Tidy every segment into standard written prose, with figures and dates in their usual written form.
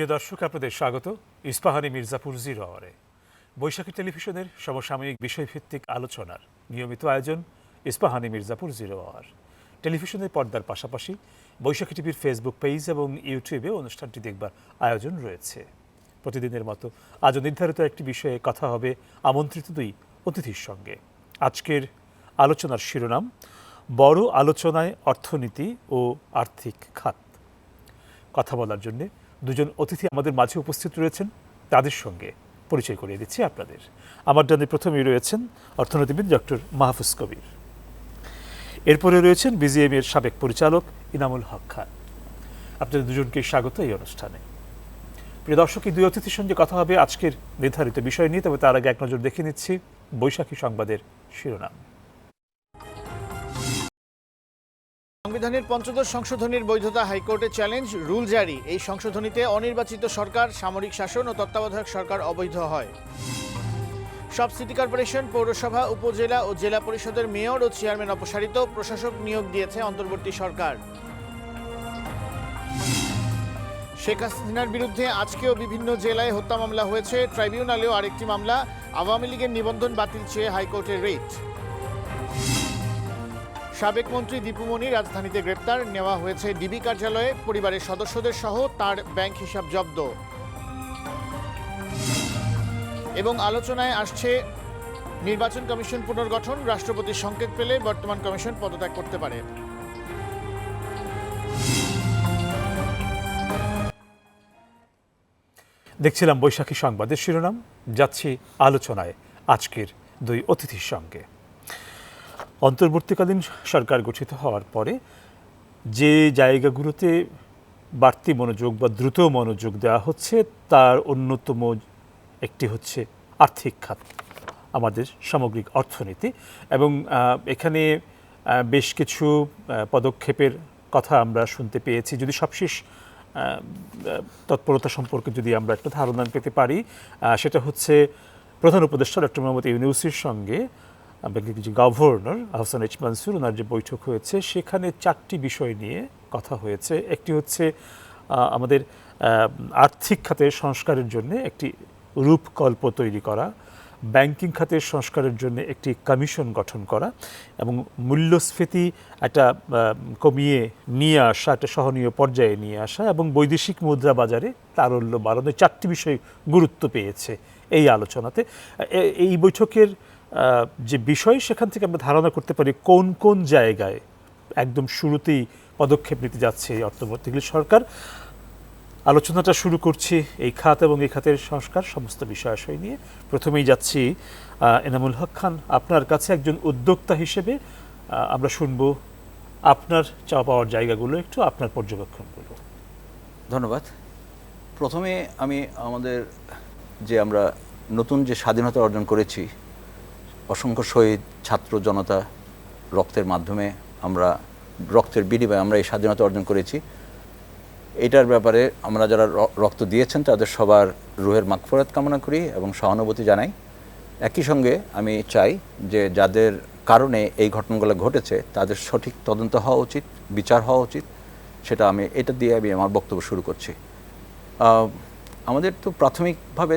প্রিয় দর্শক, আপনাদের স্বাগত ইস্পাহানি মির্জাপুর জিরো আওয়ারে। বৈশাখী টেলিভিশনের সমসাময়িক বিষয়ভিত্তিক আলোচনার নিয়মিত আয়োজন ইস্পাহানি মির্জাপুর জিরো আওয়ার। টেলিভিশনের পর্দার পাশাপাশি বৈশাখী টিভির ফেসবুক পেজ এবং ইউটিউবে অনুষ্ঠানটি দেখবার আয়োজন রয়েছে। প্রতিদিনের মতো আজও নির্ধারিত একটি বিষয়ে কথা হবে আমন্ত্রিত দুই অতিথির সঙ্গে। আজকের আলোচনার শিরোনাম বড় আলোচনায় অর্থনীতি ও আর্থিক খাত। কথা বলার জন্য দুজন অতিথি আমাদের মাঝে উপস্থিত রয়েছেন, তাদের সঙ্গে পরিচয় করিয়ে দিচ্ছি আপনাদের। আমার ডানে প্রথমেই রয়েছেন অর্থনীতিবিদ ডক্টর মাহফুজ কবির। এরপরে রয়েছেন বিজিএম এর সাবেক পরিচালক ইনামুল হক খান। আপনাদের দুজনকে স্বাগত এই অনুষ্ঠানে। প্রিয় দর্শক, এই দুই অতিথির সঙ্গে কথা হবে আজকের নির্ধারিত বিষয় নিয়ে, তবে তার আগে এক নজর দেখে নিচ্ছি বৈশাখী সংবাদের শিরোনাম। সংবিধানের পঞ্চদশ সংশোধনীর বৈধতা হাইকোর্টে চ্যালেঞ্জ, রুল জারি। এই সংশোধনীতে অনির্বাচিত সরকার, সামরিক শাসন ও তত্ত্বাবধায়ক সরকার অবৈধ হয়। সব সিটি কর্পোরেশন, পৌরসভা, উপজেলা ও জেলা পরিষদের মেয়র ও চেয়ারম্যান অপসারিত, প্রশাসক নিয়োগ দিয়েছে অন্তর্বর্তী সরকার। শেখ হাসিনার বিরুদ্ধে আজকেও বিভিন্ন জেলায় হত্যা মামলা হয়েছে, ট্রাইব্যুনালেও আরেকটি মামলা। আওয়ামী লীগের নিবন্ধন বাতিল চেয়ে হাইকোর্টের রিট। সাবেক মন্ত্রী দীপু মনি রাজধানীতে গ্রেপ্তার, নেওয়া হয়েছে ডিবি কার্যালয়ে, পরিবারের সদস্যদের সহ তার ব্যাংক হিসাব জব্দ। এবং আলোচনায় আসছে নির্বাচন কমিশন পুনর্গঠন, রাষ্ট্রপতির সংকেত পেলে বর্তমান কমিশন পদত্যাগ করতে পারে। দেখছিলাম বৈশাখী সংবাদের শিরোনাম, যাচ্ছি আলোচনায় আজকের দুই অতিথির সঙ্গে। অন্তর্বর্তীকালীন সরকার গঠিত হওয়ার পরে যে জায়গাগুলোতে বাড়তি মনোযোগ বা দ্রুত মনোযোগ দেওয়া হচ্ছে, তার অন্যতম একটি হচ্ছে আর্থিক খাত, আমাদের সামগ্রিক অর্থনীতি। এবং এখানে বেশ কিছু পদক্ষেপের কথা আমরা শুনতে পেয়েছি। যদি সবশেষ তৎপরতা সম্পর্কে যদি আমরা একটা ধারণা পেতে পারি, সেটা হচ্ছে প্রধান উপদেষ্টা ডক্টর মোহাম্মদ ইউনূসের সঙ্গে যে গভর্নর আহসান এইচ মানসুর, ওনার যে বৈঠক হয়েছে, সেখানে চারটি বিষয় নিয়ে কথা হয়েছে। একটি হচ্ছে আমাদের আর্থিক খাতের সংস্কারের জন্য একটি রূপকল্প তৈরি করা, ব্যাংকিং খাতের সংস্কারের জন্য একটি কমিশন গঠন করা, এবং মূল্যস্ফীতি একটা কমিয়ে নিয়ে আসা, একটা সহনীয় পর্যায়ে নিয়ে আসা, এবং বৈদেশিক মুদ্রা বাজারে তারল্য বাড়ানো। চারটি বিষয় গুরুত্ব পেয়েছে এই আলোচনাতে। এই বৈঠকের যে বিষয়, সেখান থেকে আমরা ধারণা করতে পারি কোন কোন জায়গায় একদম শুরুতেই পদক্ষেপ নিতে যাচ্ছে এই অন্তর্বর্তীকালীন সরকার। আলোচনাটা শুরু করছি এই খাত এবং এই খাতের সংস্কার সমস্ত বিষয়াশয় নিয়ে। প্রথমেই যাচ্ছি এনামুল হক খান, আপনার কাছে একজন উদ্যোক্তা হিসেবে আমরা শুনব আপনার চাওয়া পাওয়ার জায়গাগুলো, একটু আপনার পর্যবেক্ষণগুলো। ধন্যবাদ। প্রথমে আমি আমাদের আমরা নতুন যে স্বাধীনতা অর্জন করেছি, অসংখ্য শহীদ ছাত্র জনতা রক্তের মাধ্যমে, রক্তের বিনিময়ে আমরা এই স্বাধীনতা অর্জন করেছি। এটার ব্যাপারে আমরা যারা রক্ত দিয়েছেন তাদের সবার রুহের মাগফিরাত কামনা করি এবং সহানুভূতি জানাই। একই সঙ্গে আমি চাই যে যাদের কারণে এই ঘটনাগুলো ঘটেছে তাদের সঠিক তদন্ত হওয়া উচিত, বিচার হওয়া উচিত। এটা দিয়ে আমি আমার বক্তব্য শুরু করছি। আমাদের তো প্রাথমিকভাবে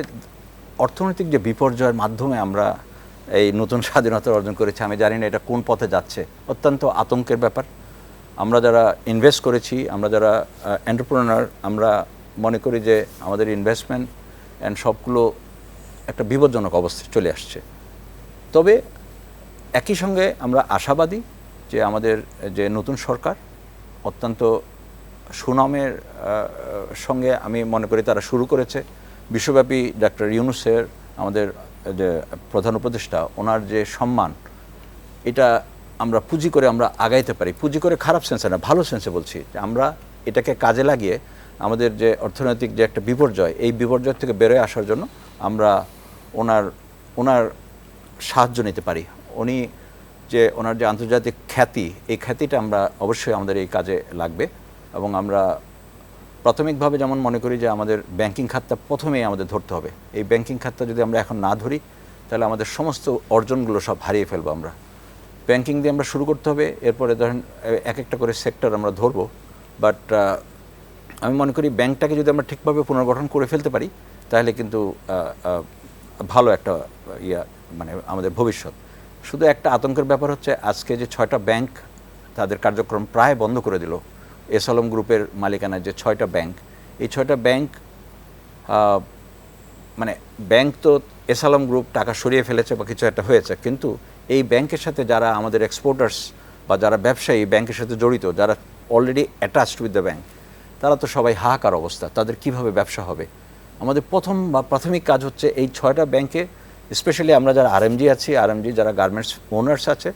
অর্থনৈতিক যে বিপর্যয়ের মাধ্যমে আমরা এই নতুন স্বাধীনতা অর্জন করেছি, আমি জানি না এটা কোন পথে যাচ্ছে। অত্যন্ত আতঙ্কের ব্যাপার। আমরা যারা ইনভেস্ট করেছি, আমরা যারা এন্টারপ্রেনার, আমরা মনে করি যে আমাদের ইনভেস্টমেন্ট সবগুলো একটা বিপজ্জনক অবস্থায় চলে আসছে। তবে একই সঙ্গে আমরা আশাবাদী যে আমাদের যে নতুন সরকার অত্যন্ত সুনামের সঙ্গে আমি মনে করি তারা শুরু করেছে। বিশ্বব্যাপী ডক্টর ইউনূসের, আমাদের যে প্রধান উপদেষ্টা, ওনার যে সম্মান, এটা আমরা পুঁজি করে আমরা আগাইতে পারি। পুঁজি করে খারাপ সেন্সে না, ভালো সেন্সে বলছি, যে আমরা এটাকে কাজে লাগিয়ে আমাদের যে অর্থনৈতিক যে একটা বিপর্যয়, এই বিপর্যয় থেকে বেরোয় আসার জন্য আমরা ওনার সাহায্য নিতে পারি। ওনার যে আন্তর্জাতিক খ্যাতি, এই খ্যাতিটা আমরা অবশ্যই আমাদের এই কাজে লাগবে। এবং আমরা প্রাথমিকভাবে যেমন মনে করি যে আমাদের ব্যাংকিং খাতটা প্রথমেই আমাদের ধরতে হবে। এই ব্যাংকিং খাতটা যদি আমরা এখন না ধরি, তাহলে আমাদের সমস্ত অর্জনগুলো সব হারিয়ে ফেলবো আমরা। ব্যাংকিং দিয়ে আমরা শুরু করতে হবে, এরপরে ধরেন এক একটা করে সেক্টর আমরা ধরবো। বাট আমি মনে করি ব্যাংকটাকে যদি আমরা ঠিকভাবে পুনর্গঠন করে ফেলতে পারি তাহলে কিন্তু ভালো একটা মানে আমাদের ভবিষ্যৎ। শুধু একটা আতঙ্কের ব্যাপার হচ্ছে আজকে যে 6টা ব্যাংক তাদের কার্যক্রম প্রায় বন্ধ করে দিল, এস আলম গ্রুপের মালিকানায় যে 6টা ব্যাংক, এই 6টা ব্যাংক মানে ব্যাংক তো এস আলম গ্রুপ টাকা সরিয়ে ফেলেছে বা কিছু একটা হয়েছে, কিন্তু এই ব্যাংকের সাথে যারা আমাদের এক্সপোর্টার্স বা যারা ব্যবসায়ী ব্যাংকের সাথে জড়িত, যারা already attached with the bank, তারা তো সবাই হাহাকার অবস্থা, তাদের কিভাবে ব্যবসা হবে। আমাদের প্রথম বা প্রাথমিক কাজ হচ্ছে এই 6টা ব্যাংকে, স্পেশালি আমরা যারা আরএমজি আছি, আরএমজি যারা গার্মেন্টস ওনার্স আছে,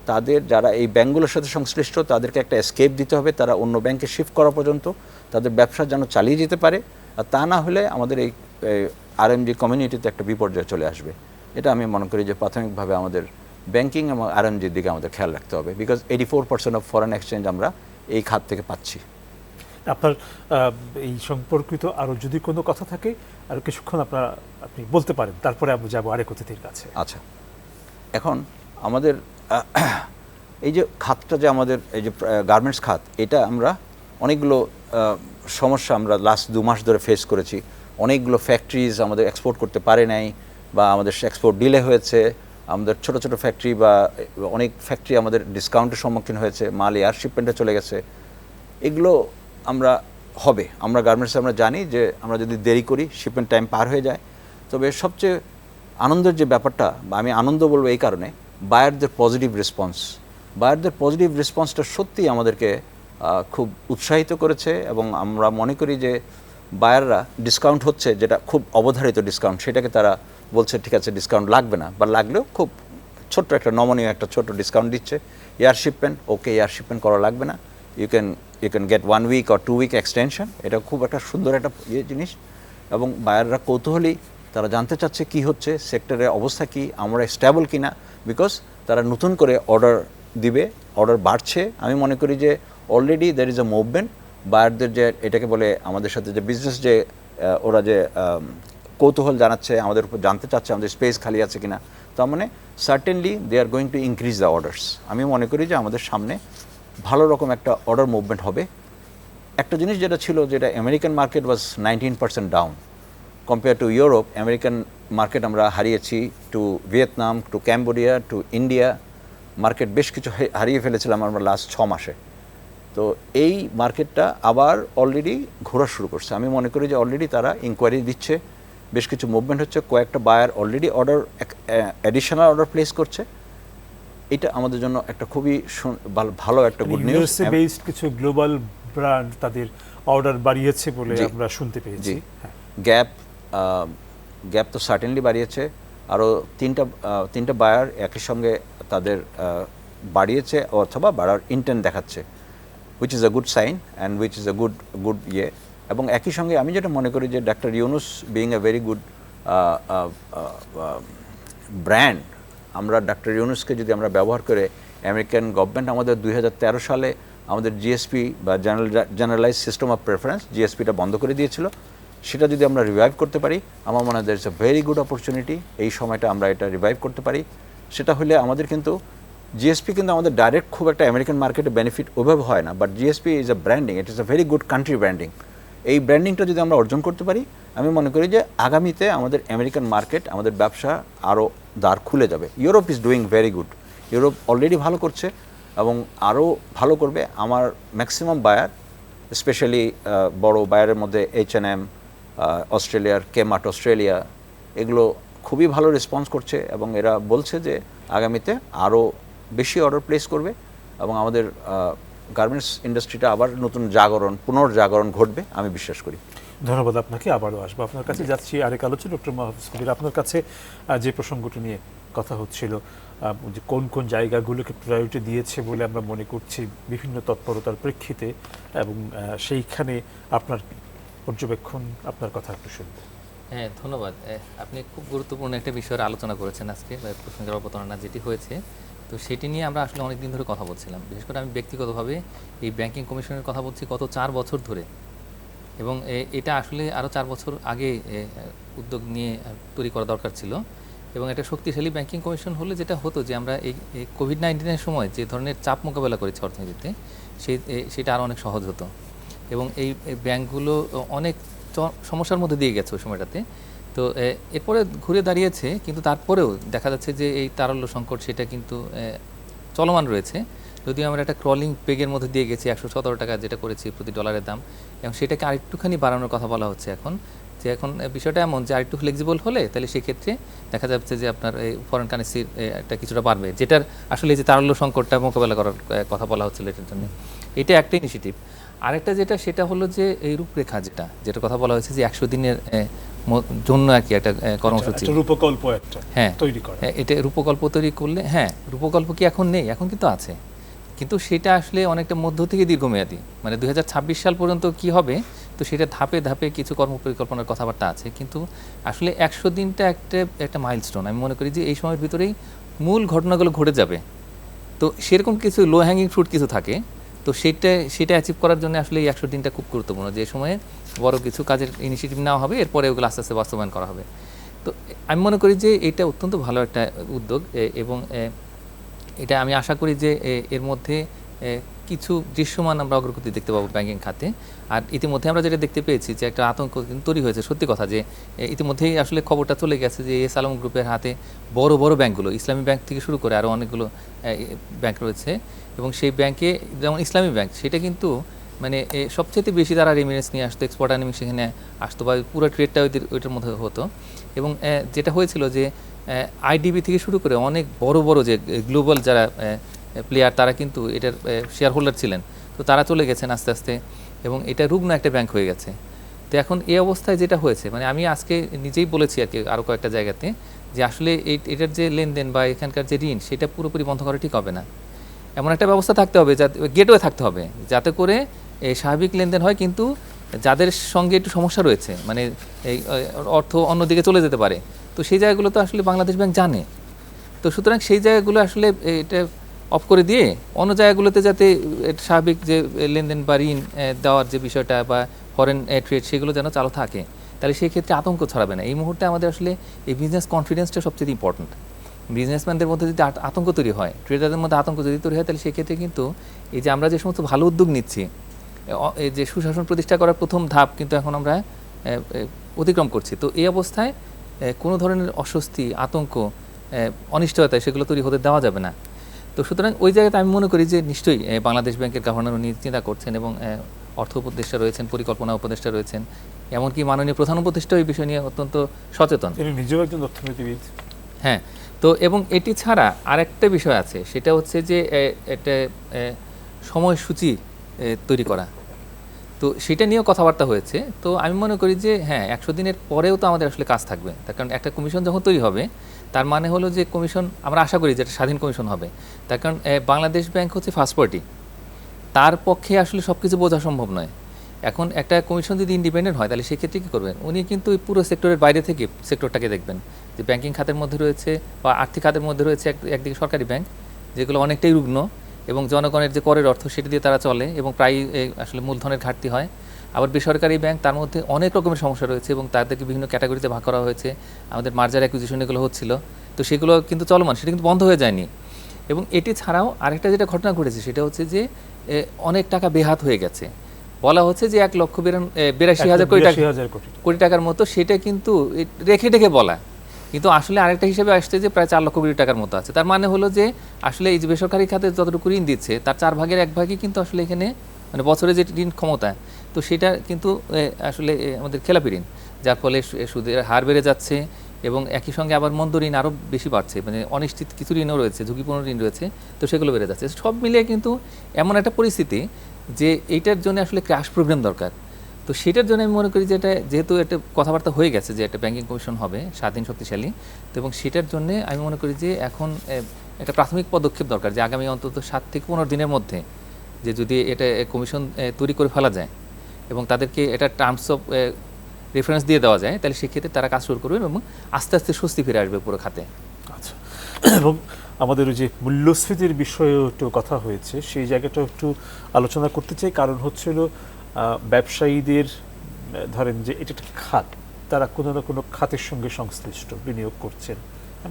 তাদের যারা এই ব্যাংকগুলোর সাথে সংশ্লিষ্ট, তাদেরকে একটা এসকেপ দিতে হবে। তারা অন্য ব্যাংকে শিফট করা পর্যন্ত তাদের ব্যবসা যেন চালিয়ে যেতে পারে, আর তা না হলে আমাদের এই আরএমজি কমিউনিটিতে একটা বিপর্যয় চলে আসবে। এটা আমি মনে করি যে প্রাথমিকভাবে আমাদের ব্যাংকিং এবং আরএমজির দিকে আমাদের খেয়াল রাখতে হবে, বিকজ 84% অফ ফরেন এক্সচেঞ্জ আমরা এই খাত থেকে পাচ্ছি। আপনার এই সম্পর্কিত আরও যদি কোনো কথা থাকে আর কিছুক্ষণ আপনি বলতে পারেন, তারপরে আমরা যাবো আরেক অতিথির কাছে। আচ্ছা, এখন আমাদের এই যে খাতটা যে আমাদের এই যে গার্মেন্টস খাত, এটা আমরা অনেকগুলো সমস্যা আমরা লাস্ট 2 মাস ধরে ফেস করেছি। অনেকগুলো ফ্যাক্টরিজ আমাদের এক্সপোর্ট করতে পারে নাই বা আমাদের এক্সপোর্ট ডিলে হয়েছে। আমাদের ছোট ছোট ফ্যাক্টরি বা অনেক ফ্যাক্টরি আমাদের ডিসকাউন্টের সম্মুখীন হয়েছে, মাল এয়ার শিপমেন্টে চলে গেছে। এগুলো আমরা গার্মেন্টসে আমরা জানি যে আমরা যদি দেরি করি শিপমেন্ট টাইম পার হয়ে যায়। তবে সবচেয়ে আনন্দের যে ব্যাপারটা, বা আমি আনন্দ বলবো এই কারণে, বায়ারদের পজিটিভ রেসপন্সটা সত্যিই আমাদেরকে খুব উৎসাহিত করেছে, এবং আমরা মনে করি যে বায়াররা ডিসকাউন্ট হচ্ছে, যেটা খুব অবধারিত ডিসকাউন্ট, সেটাকে তারা বলছে ঠিক আছে ডিসকাউন্ট লাগবে না, বা লাগলেও খুব ছোট্ট একটা নমনীয় একটা ছোট ডিসকাউন্ট দিচ্ছে। Air shipment, okay air shipment করা লাগবে না, you can get 1 week or 2 week extension. এটা খুব একটা সুন্দর একটা জিনিস, এবং বায়াররা কৌতূহলী, তারা জানতে চাচ্ছে কি হচ্ছে, সেক্টরের অবস্থা কি, আমরা স্টেবল কিনা, বিকজ তারা নতুন করে অর্ডার দিবে, অর্ডার বাড়ছে। আমি মনে করি যে already there is a movement. বায়ারদের যে এটাকে বলে আমাদের সাথে যে বিজনেস, যে ওরা যে কৌতূহল জানাচ্ছে, আমাদের উপর জানতে চাচ্ছে আমাদের স্পেস খালি আছে কিনা, তার মানে certainly they are going to increase the orders. আমি মনে করি যে আমাদের সামনে ভালো রকম একটা অর্ডার মুভমেন্ট হবে। একটা জিনিস যেটা ছিল, যেটা American market was 19% down compare to Europe. American market আমরা হারিয়েছি to Vietnam, to Cambodia, to India. Market বেশ কিছু হারিয়ে ফেলেছিলাম আমরা লাস্ট 6 মাসে। তো এই মার্কেটটা আবার অলরেডি ঘোরা শুরু করছে। আমি মনে করি যে অলরেডি তারা ইনকোয়ারি দিচ্ছে, বেশ কিছু মুভমেন্ট হচ্ছে, কয়েকটা buyer already additional order place করছে। এটা আমাদের জন্য একটা খুবই ভালো একটা গুড নিউজ। ইউএসএ বেসড কিছু গ্লোবাল ব্র্যান্ড তাদের অর্ডার বাড়িয়েছে বলে আমরা শুনতে পেয়েছি। গ্যাপ তো সার্টেনলি বাড়িয়েছে, আরও তিনটা বায়ার একই সঙ্গে তাদের বাড়িয়েছে অথবা বাড়ার ইন্টেন্ট দেখাচ্ছে, which is a good sign and which is a good ইয়ে। এবং একই সঙ্গে আমি যেটা মনে করি যে doctor Yunus being a very good brand, আমরা ডক্টর ইউনুসকে যদি আমরা ব্যবহার করে, আমেরিকান গভর্নমেন্ট আমাদের 2013 সালে আমাদের জিএসপি বা জেনারেলাইজ সিস্টেম অফ প্রেফারেন্স, জিএসপিটা বন্ধ করে দিয়েছিল, সেটা যদি আমরা রিভাইভ করতে পারি, আমার মনে হয় there is a very good opportunity. এই সময়টা আমরা এটা রিভাইভ করতে পারি। সেটা হলে আমাদের কিন্তু জিএসপি কিন্তু আমাদের ডাইরেক্ট খুব একটা আমেরিকান মার্কেটে বেনিফিট ওইভাবে হয় না, but GSP is a branding, it is a very good country branding. এই ব্র্যান্ডিংটা যদি আমরা অর্জন করতে পারি, আমি মনে করি যে আগামীতে আমাদের আমেরিকান মার্কেট, আমাদের ব্যবসা আরও দ্বার খুলে যাবে। Europe is doing very good, Europe already ভালো করছে এবং আরও ভালো করবে। আমার ম্যাক্সিমাম বায়ার, স্পেশালি বড় বায়ারের মধ্যে H&M, অস্ট্রেলিয়ার কেমার্ট অস্ট্রেলিয়া, এগুলো খুবই ভালো রেসপন্স করছে, এবং এরা বলছে যে আগামীতে আরও বেশি অর্ডার প্লেস করবে, এবং আমাদের গার্মেন্টস ইন্ডাস্ট্রিটা আবার নতুন পুনর্জাগরণ ঘটবে আমি বিশ্বাস করি। ধন্যবাদ আপনাকে, আবারও আসবো আপনার কাছে। যাচ্ছি আরেক আলোচনা, ডক্টর মাহফুজ কবির, আপনার কাছে যে প্রসঙ্গটি নিয়ে কথা হচ্ছিল, যে কোন কোন জায়গাগুলোকে প্রায়োরিটি দিয়েছে বলে আমরা মনে করছি বিভিন্ন তৎপরতার প্রেক্ষিতে, এবং সেইখানে আপনার পর্যবেক্ষণ, আপনার কথা একটু শুনবো। হ্যাঁ, ধন্যবাদ। আপনি খুব গুরুত্বপূর্ণ একটা বিষয়ের আলোচনা করেছেন আজকে, প্রসঙ্গের অবতারণা যেটি হয়েছে, তো সেটি নিয়ে আমরা আসলে অনেক দিন ধরে কথা বলছিলাম। বিশেষ করে আমি ব্যক্তিগতভাবে এই ব্যাংকিং কমিশনের কথা বলছি গত 4 বছর ধরে, এবং এটা আসলে আরও 4 বছর আগে উদ্যোগ নিয়ে তৈরি করা দরকার ছিল। এবং একটা শক্তিশালী ব্যাংকিং কমিশন হলে যেটা হতো যে আমরা এই কোভিড-19-এর সময় যে ধরনের চাপ মোকাবেলা করেছি অর্থনীতিতে, সেটা আরও অনেক সহজ হতো। এবং এই ব্যাংকগুলো অনেক সমস্যার মধ্যে দিয়ে গেছে ওই সময়টাতে। তো এরপরে ঘুরে দাঁড়িয়েছে, কিন্তু তারপরেও দেখা যাচ্ছে যে এই তারল্য সংকট সেটা কিন্তু চলমান রয়েছে। যদিও আমরা একটা ক্রলিং পেগের মধ্যে দিয়ে গেছি 117 টাকা যেটা করেছি প্রতি ডলারের দাম, এবং সেটাকে আরেকটুখানি বাড়ানোর কথা বলা হচ্ছে এখন। যে এখন বিষয়টা এমন যে আরেকটু ফ্লেক্সিবল হলে তাহলে সেক্ষেত্রে দেখা যাচ্ছে যে আপনার এই ফরেন কারেন্সির একটা কিছুটা বাড়বে, যেটার আসলে যে তারল্য সংকটটা মোকাবেলা করার কথা বলা হচ্ছিল এটার জন্য। এটা একটা ইনিশিয়েটিভ। আরেকটা যেটা সেটা হলো যে এই রূপরেখা যেটার কথা বলা হয়েছে যে 100 দিনের জন্য আর কি একটা কর্মসূচি, রূপকল্প একটা হ্যাঁ তৈরি করা। এটা রূপকল্প তৈরি করলে, হ্যাঁ রূপকল্প কি এখন নেই? এখন কিন্তু আছে, কিন্তু সেটা আসলে অনেকটা মধ্য থেকে দীর্ঘমেয়াদী, মানে 2026 সাল পর্যন্ত কি হবে, তো সেটা ধাপে ধাপে কিছু কর্মপরিকল্পনার কথাবার্তা আছে। কিন্তু আসলে 100 দিনটা একটা মাইলস্টোন। আমি মনে করি যে এই সময়ের ভিতরেই মূল ঘটনাগুলো ঘটে যাবে। তো সেরকম কিছু লো হ্যাঙ্গিং ফ্রুট কিছু থাকে, তো সেটা অ্যাচিভ করার জন্য আসলে এই 100 দিনটা খুব গুরুত্বপূর্ণ, যে সময়ে বড় কিছু কাজের ইনিশিয়েটিভ নেওয়া হবে, এরপরে ওগুলো আস্তে আস্তে বাস্তবায়ন করা হবে। তো আমি মনে করি যে এটা অত্যন্ত ভালো একটা উদ্যোগ, এবং এটা আমি আশা করি যে এর মধ্যে কিছু দৃশ্যমান আমরা অগ্রগতি দেখতে পাবো ব্যাংকিং খাতে। আর ইতিমধ্যে আমরা যেটা দেখতে পেয়েছি যে একটা আতঙ্ক তৈরি হয়েছে, সত্যি কথা, যে ইতিমধ্যেই আসলে খবরটা চলে গেছে যে এস আলম গ্রুপের হাতে বড় বড় ব্যাংকগুলো, ইসলামী ব্যাংক থেকে শুরু করে আরও অনেকগুলো ব্যাংক রয়েছে, এবং সেই ব্যাংকে যেমন ইসলামী ব্যাংক সেটা কিন্তু মানে সবচেয়ে বেশি তারা রেমিনেন্স নিয়ে আসতো, এক্সপোর্ট আর্নিং সেখানে আসতো, বা পুরো ট্রেডটা ওইটার মধ্যে হতো। এবং যেটা হয়েছিল যে আইডিবি থেকে শুরু করে অনেক বড় বড় যে গ্লোবাল যারা প্লেয়ার তারা কিন্তু এটার শেয়ার হোল্ডার ছিলেন, তো তারা চলে গেছেন আস্তে আস্তে, এবং এটা রুগ্ন একটা ব্যাংক হয়ে গেছে। তো এখন এই অবস্থায় যেটা হয়েছে, মানে আমি আজকে নিজেই বলেছি আর কি আরও কয়েকটা জায়গাতে, যে আসলে এটার যে লেনদেন বা এখানকার যে ঋণ সেটা পুরোপুরি বন্ধ করা ঠিক হবে না। এমন একটা ব্যবস্থা থাকতে হবে, যাতে গেটওয়ে থাকতে হবে, যাতে করে এই স্বাভাবিক লেনদেন হয়, কিন্তু যাদের সঙ্গে একটু সমস্যা রয়েছে, মানে এই অর্থ অন্যদিকে চলে যেতে পারে, তো সেই জায়গাগুলো তো আসলে বাংলাদেশ ব্যাংক জানে। তো সুতরাং সেই জায়গাগুলো আসলে এটা অফ করে দিয়ে অন্য জায়গাগুলোতে যাতে স্বাভাবিক যে লেনদেন বা ঋণ দেওয়ার যে বিষয়টা বা ফরেন ট্রেড সেগুলো যেন চালু থাকে, তাহলে সেই ক্ষেত্রে আতঙ্ক ছড়াবে না। এই মুহূর্তে আমাদের আসলে এই বিজনেস কনফিডেন্সটা সবচেয়ে ইম্পর্টেন্ট। বিজনেসম্যানদের মধ্যে যদি আতঙ্ক তৈরি হয়, ট্রেডারদের মধ্যে আতঙ্ক যদি তৈরি হয়, তাহলে সেক্ষেত্রে কিন্তু এই যে আমরা যে সমস্ত ভালো উদ্যোগ নিচ্ছি, এই যে সুশাসন প্রতিষ্ঠা করার প্রথম ধাপ কিন্তু এখন আমরা অতিক্রম করছি। তো এই অবস্থায় কোনো ধরনের অস্বস্তি, আতঙ্ক, অনিশ্চয়তা সেগুলো তৈরি হতে দেওয়া যাবে না। তো সুতরাং ওই জায়গাতে আমি মনে করি যে নিশ্চয়ই বাংলাদেশ ব্যাংকের গভর্নর উনি চিন্তা করছেন, এবং অর্থ উপদেষ্টা রয়েছেন, পরিকল্পনা উপদেষ্টা রয়েছেন, এমনকি মাননীয় প্রধান উপদেষ্টা এই বিষয় নিয়ে অত্যন্ত সচেতন। তিনি নিজেও একজন অর্থনীতিবিদ। হ্যাঁ, তো এবং এটি ছাড়া আরেকটা বিষয় আছে, সেটা হচ্ছে যে একটা সময়সূচি তৈরি করা, তো সেটা নিয়েও কথাবার্তা হয়েছে। তো আমি মনে করি যে হ্যাঁ, 100 দিনের পরেও তো আমাদের আসলে কাজ থাকবে, তার কারণ একটা কমিশন যখন তৈরি হবে, তার মানে হলো যে কমিশন, আমরা আশা করি যে একটা স্বাধীন কমিশন হবে, তার কারণ বাংলাদেশ ব্যাংক হচ্ছে ফার্স্ট পার্টি, তার পক্ষে আসলে সব কিছু বোঝা সম্ভব নয়। এখন একটা কমিশন যদি ইন্ডিপেন্ডেন্ট হয়, তাহলে সেক্ষেত্রে কী করবেন, উনি কিন্তু পুরো সেক্টরের বাইরে থেকে সেক্টরটাকে দেখবেন, যে ব্যাংকিং খাতের মধ্যে রয়েছে বা আর্থিক খাতের মধ্যে রয়েছে একদিকে সরকারি ব্যাংক, যেগুলো অনেকটাই রুগ্ন, এবং জনগণের যে করের অর্থ সেটা দিয়ে তারা চলে, এবং প্রায় আসলে মূলধনের ঘাটতি হয়। আবার বেসরকারি ব্যাংক, তার মধ্যে অনেক রকমের সমস্যা রয়েছে, এবং তাদেরকে বিভিন্ন ক্যাটাগরিতে ভাগ করা হয়েছে। আমাদের মার্জার অ্যাকুইজিশন এগুলো হচ্ছিল, তো সেগুলো কিন্তু চলমান, সেটা কিন্তু বন্ধ হয়ে যায়নি। এবং এটি ছাড়াও আরেকটা যেটা ঘটনা ঘটেছে, সেটা হচ্ছে যে অনেক টাকা বেহাত হয়ে গেছে। বলা হচ্ছে যে 1,82,000 কোটি টাকার মতো, সেটা কিন্তু রেখে রেখে বলা, কিন্তু আসলে আরেকটা হিসেবে আসছে যে প্রায় 4 লক্ষ কোটি টাকার মতো আছে। তার মানে হলো যে আসলে এই যে বেসরকারি খাতে যতটুকু ঋণ দিচ্ছে, তার 4 ভাগের 1 ভাগই কিন্তু আসলে এখানে, মানে বছরে যে ঋণ ক্ষমতা, তো সেটা কিন্তু আসলে আমাদের খেলাপি ঋণ, যার ফলে সুদের হার বেড়ে যাচ্ছে, এবং একই সঙ্গে আবার মন্দ ঋণ আরও বেশি বাড়ছে, মানে অনিশ্চিত কিছু ঋণও রয়েছে, ঝুঁকিপূর্ণ ঋণ রয়েছে, তো সেগুলো বেড়ে যাচ্ছে। সব মিলিয়ে কিন্তু এমন একটা পরিস্থিতি যে এইটার জন্য আসলে ক্র্যাশ প্রোগ্রাম দরকার। তো সেটার জন্য আমি মনে করি যে এটা, যেহেতু একটা কথাবার্তা হয়ে গেছে যে একটা ব্যাংকিং কমিশন হবে স্বাধীন, শক্তিশালী, তো এবং সেটার জন্য আমি মনে করি যে এখন একটা প্রাথমিক পদক্ষেপ দরকার, যে আগামী অন্তত 7 থেকে 15 দিনের মধ্যে যে যদি এটা কমিশন তৈরি করে ফেলা যায়, এবং তাদেরকে এটা টার্মস অফ রেফারেন্স দিয়ে দেওয়া যায়, তাহলে সেক্ষেত্রে তারা কাজ শুরু করবে, এবং আস্তে আস্তে স্বস্তি ফিরে আসবে পুরো খাতে। আচ্ছা, এবং আমাদের ওই যে মূল্যস্ফীতির বিষয়েও একটু কথা হয়েছে, সেই জায়গাটাও একটু আলোচনা করতে চাই। কারণ হচ্ছিল ব্যবসায়ীদের, ধরেন যে এটা একটা খাত, তারা কোনো না কোনো খাতের সঙ্গে সংশ্লিষ্ট, বিনিয়োগ করছেন,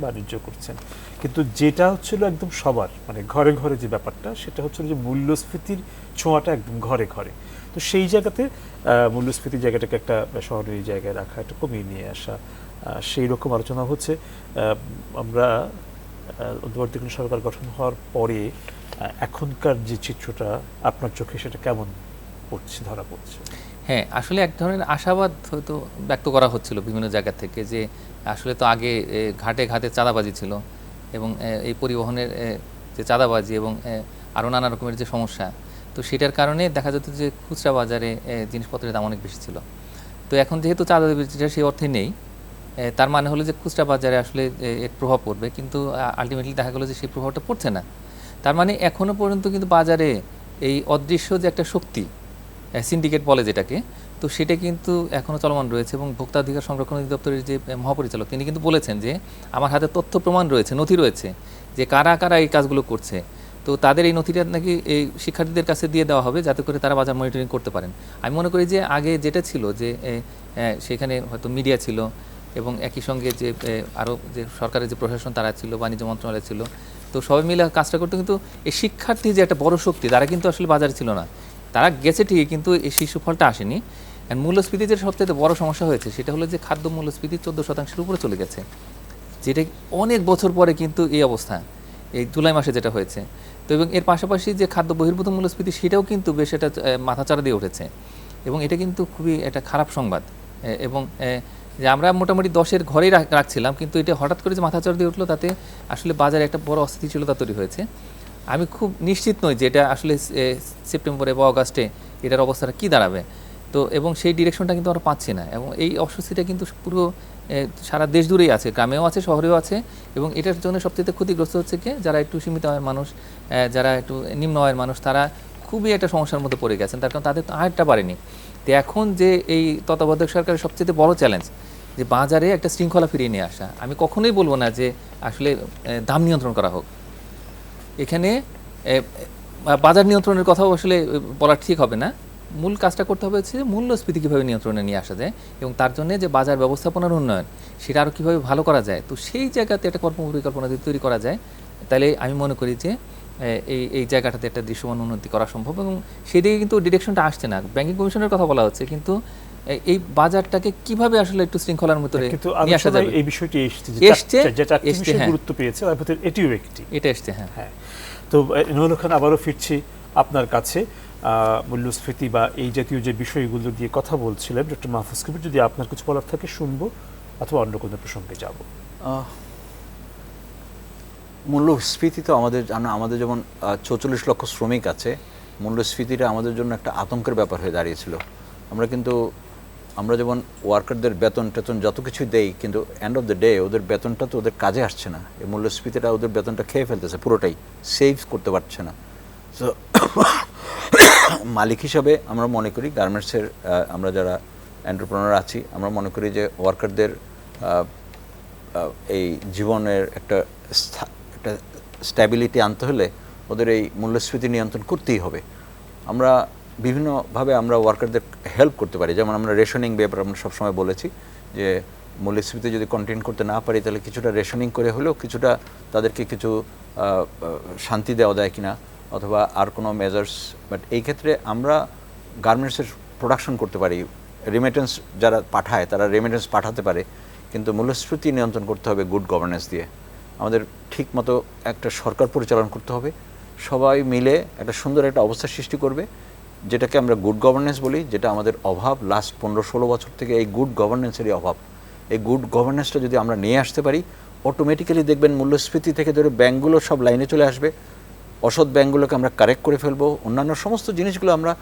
বাণিজ্য করছেন, কিন্তু যেটা হচ্ছিল একদম সবার, মানে ঘরে ঘরে যে ব্যাপারটা, সেটা হচ্ছিল যে মূল্যস্ফীতির ছোঁয়াটা একদম ঘরে ঘরে। তো সেই জায়গাতে মূল্যস্ফীতির জায়গাটাকে একটা সহনীয় জায়গায় রাখা, একটা কমিয়ে নিয়ে আসা, সেই রকম আলোচনা হচ্ছে। আমরা অন্তর্বর্তীকালীন সরকার গঠন হওয়ার পরে এখনকার যে চিত্রটা আপনার চোখে সেটা কেমন পড়ছে, ধরা পড়ছে? হ্যাঁ, আসলে এক ধরনের আশাবাদ হয়তো ব্যক্ত করা হচ্ছিল বিভিন্ন জায়গা থেকে, যে আসলে তো আগে ঘাটে ঘাটে চাঁদাবাজি ছিল, এবং এই পরিবহনের যে চাঁদাবাজি এবং আরও নানা রকমের যে সমস্যা, তো সেটার কারণে দেখা যেত যে খুচরা বাজারে জিনিসপত্রের দাম অনেক বেশি ছিল। তো এখন যেহেতু চাঁদাবাজিটা সেই অর্থে নেই, তার মানে হলো যে খুচরা বাজারে আসলে এর প্রভাব পড়বে, কিন্তু আলটিমেটলি দেখা গেলো যে সেই প্রভাবটা পড়ছে না। তার মানে এখনও পর্যন্ত কিন্তু বাজারে এই অদৃশ্য যে একটা শক্তি, সিন্ডিকেট বলে যেটাকে, তো সেটা কিন্তু এখনও চলমান রয়েছে। এবং ভোক্তা অধিকার সংরক্ষণ অধিদপ্তরের যে মহাপরিচালক, তিনি কিন্তু বলেছেন যে আমার হাতে তথ্য প্রমাণ রয়েছে, নথি রয়েছে, যে কারা কারা এই কাজগুলো করছে। তো তাদের এই নথিটা নাকি এই শিক্ষার্থীদের কাছে দিয়ে দেওয়া হবে, যাতে করে তারা বাজার মনিটরিং করতে পারেন। আমি মনে করি যে আগে যেটা ছিল যে সেখানে হয়তো মিডিয়া ছিল, এবং একই সঙ্গে যে আরও যে সরকারের যে প্রশাসন তারা ছিল, বাণিজ্য মন্ত্রণালয় ছিল, তো সবাই মিলে কাজটা করতে। কিন্তু এই শিক্ষার্থী যে একটা বড় শক্তি, তারা কিন্তু আসলে বাজারে ছিল না। তারা গেছে ঠিকই, কিন্তু এই সুফলটা আসেনি। অ্যান্ড মূল্যস্ফীতি যে সবচেয়ে বড় সমস্যা হয়েছে সেটা হলো যে খাদ্য মূল্যস্ফীতি 14% উপরে চলে গেছে, যেটা অনেক বছর পরে কিন্তু এই অবস্থা, এই জুলাই মাসে যেটা হয়েছে। তো এবং এর পাশাপাশি যে খাদ্য বহির্ভূত মূল্যস্ফীতি, সেটাও কিন্তু বেশ এটা মাথাচাড়া দিয়ে উঠেছে, এবং এটা কিন্তু খুবই একটা খারাপ সংবাদ। এবং যে আমরা মোটামুটি 10-এর ঘরেই রাখছিলাম, কিন্তু এটা হঠাৎ করে যে মাথাচাড়া দিয়ে উঠলো, তাতে আসলে বাজারে একটা বড় অস্থিতিশীলতা তৈরি হয়েছে। আমি খুব নিশ্চিত নই যে এটা আসলে সেপ্টেম্বরে বা অগাস্টে এটার অবস্থাটা কী দাঁড়াবে। তো এবং সেই ডিরেকশনটা কিন্তু আমরা পাচ্ছি না, এবং এই অস্বস্তিটা কিন্তু পুরো সারা দেশ জুড়েই আছে, গ্রামেও আছে, শহরেও আছে। এবং এটার জন্য সবচেয়ে ক্ষতিগ্রস্ত হচ্ছে কি, যারা একটু সীমিত আয়ের মানুষ, যারা একটু নিম্ন আয়ের মানুষ, তারা খুবই একটা সমস্যার মধ্যে পড়ে গেছেন, তার কারণ তাদের তো আয়টা বাড়েনি। তো এখন যে এই তত্ত্বাবধায়ক সরকারের সবচেয়ে বড় চ্যালেঞ্জ, যে বাজারে একটা শৃঙ্খলা ফিরিয়ে নিয়ে আসা। আমি কখনোই বলবো না যে আসলে দাম নিয়ন্ত্রণ করা হোক, এখানে বাজার নিয়ন্ত্রণের কথাও আসলে বলা ঠিক হবে না। মূল কাজটা করতে হবে হচ্ছে মূল্যস্ফীতি কীভাবে নিয়ন্ত্রণে নিয়ে আসা যায়, এবং তার জন্য যে বাজার ব্যবস্থাপনার উন্নয়ন, সেটা আরও কীভাবে ভালো করা যায়। তো সেই জায়গাতে একটা কর্মপরিকল্পনা যদি তৈরি করা যায়, তাহলে আমি মনে করি যে এই জায়গাটাতে একটা দৃশ্যমান উন্নতি করা সম্ভব। এবং সেই দিকে কিন্তু ডিরেকশনটা আসছে না। ব্যাংকিং কমিশনের কথা বলা হচ্ছে, কিন্তু এই বাজারটাকে কিভাবে আসলে একটু শৃঙ্খলার মধ্যে নিয়ে আসা যাবে, এই বিষয়টি এসছে, গুরুত্ব পেয়েছে, তার ভিতরে এটিও একটি। এটা এসছে। হ্যাঁ। তো নুরুল খান, আবারও ফিরছি আপনার কাছে। মূল্যস্ফীতি বা এই জাতীয় যে বিষয়গুলো দিয়ে কথা বলছিলেন, ডক্টর মাহফুজ কবির, যদি আপনার কিছু বলার থাকে শুনবো, অথবা অন্য কোনো প্রসঙ্গে যাব। মূল্যস্ফীতি তো আমাদের যেমন 44 লক্ষ শ্রমিক আছে, মূল্যস্ফীতিটা আমাদের জন্য একটা আতঙ্কের ব্যাপার হয়ে দাঁড়িয়েছিল। আমরা যেমন ওয়ার্কারদের বেতন টেতন যত কিছু দেই, কিন্তু এন্ড অফ দ্য ডে ওদের বেতনটা তো ওদের কাজে আসছে না। এই মূল্যস্ফীতিটা ওদের বেতনটা খেয়ে ফেলতেছে, পুরোটাই সেভ করতে পারছে না। সো মালিক হিসাবে আমরা মনে করি, গার্মেন্টসের আমরা যারা এন্টারপ্রেনার আছি, আমরা মনে করি যে ওয়ার্কারদের এই জীবনের একটা স্ট্যাবিলিটি আনতে হলে ওদের এই মূল্যস্ফীতি নিয়ন্ত্রণ করতেই হবে। আমরা বিভিন্নভাবে আমরা ওয়ার্কারদের হেল্প করতে পারি, যেমন আমরা রেশনিং ব্যাপারে আমরা সবসময় বলেছি যে মূল্যস্ফীতি যদি কন্টেইন করতে না পারি, তাহলে কিছুটা রেশনিং করে হলেও কিছুটা তাদেরকে কিছু শান্তি দেওয়া যায় কিনা, অথবা আর কোনো মেজার্স। বাট এই ক্ষেত্রে আমরা গার্মেন্টসের প্রোডাকশন করতে পারি, রেমিটেন্স যারা পাঠায় তারা রেমিটেন্স পাঠাতে পারে, কিন্তু মূল্যস্ফীতি নিয়ন্ত্রণ করতে হবে গুড গভর্নেন্স দিয়ে। আমাদের ঠিক মতো একটা সরকার পরিচালনা করতে হবে, সবাই মিলে একটা সুন্দর একটা অবস্থা সৃষ্টি করবে, যেটাকে আমরা গুড গভর্নেন্স বলি, যেটা আমাদের অভাব লাস্ট 15-16 বছর থেকে। এই গুড গভর্নেন্সেরই অভাব। এই গুড গভর্নেন্সটা যদি আমরা নিয়ে আসতে পারি, অটোমেটিক্যালি দেখবেন মূল্যস্ফীতি থেকে ধরে ব্যাঙ্কগুলো সব লাইনে চলে আসবে, অসৎ ব্যাঙ্কগুলোকে আমরা কারেক্ট করে ফেলবো, অন্যান্য সমস্ত জিনিসগুলো আমরা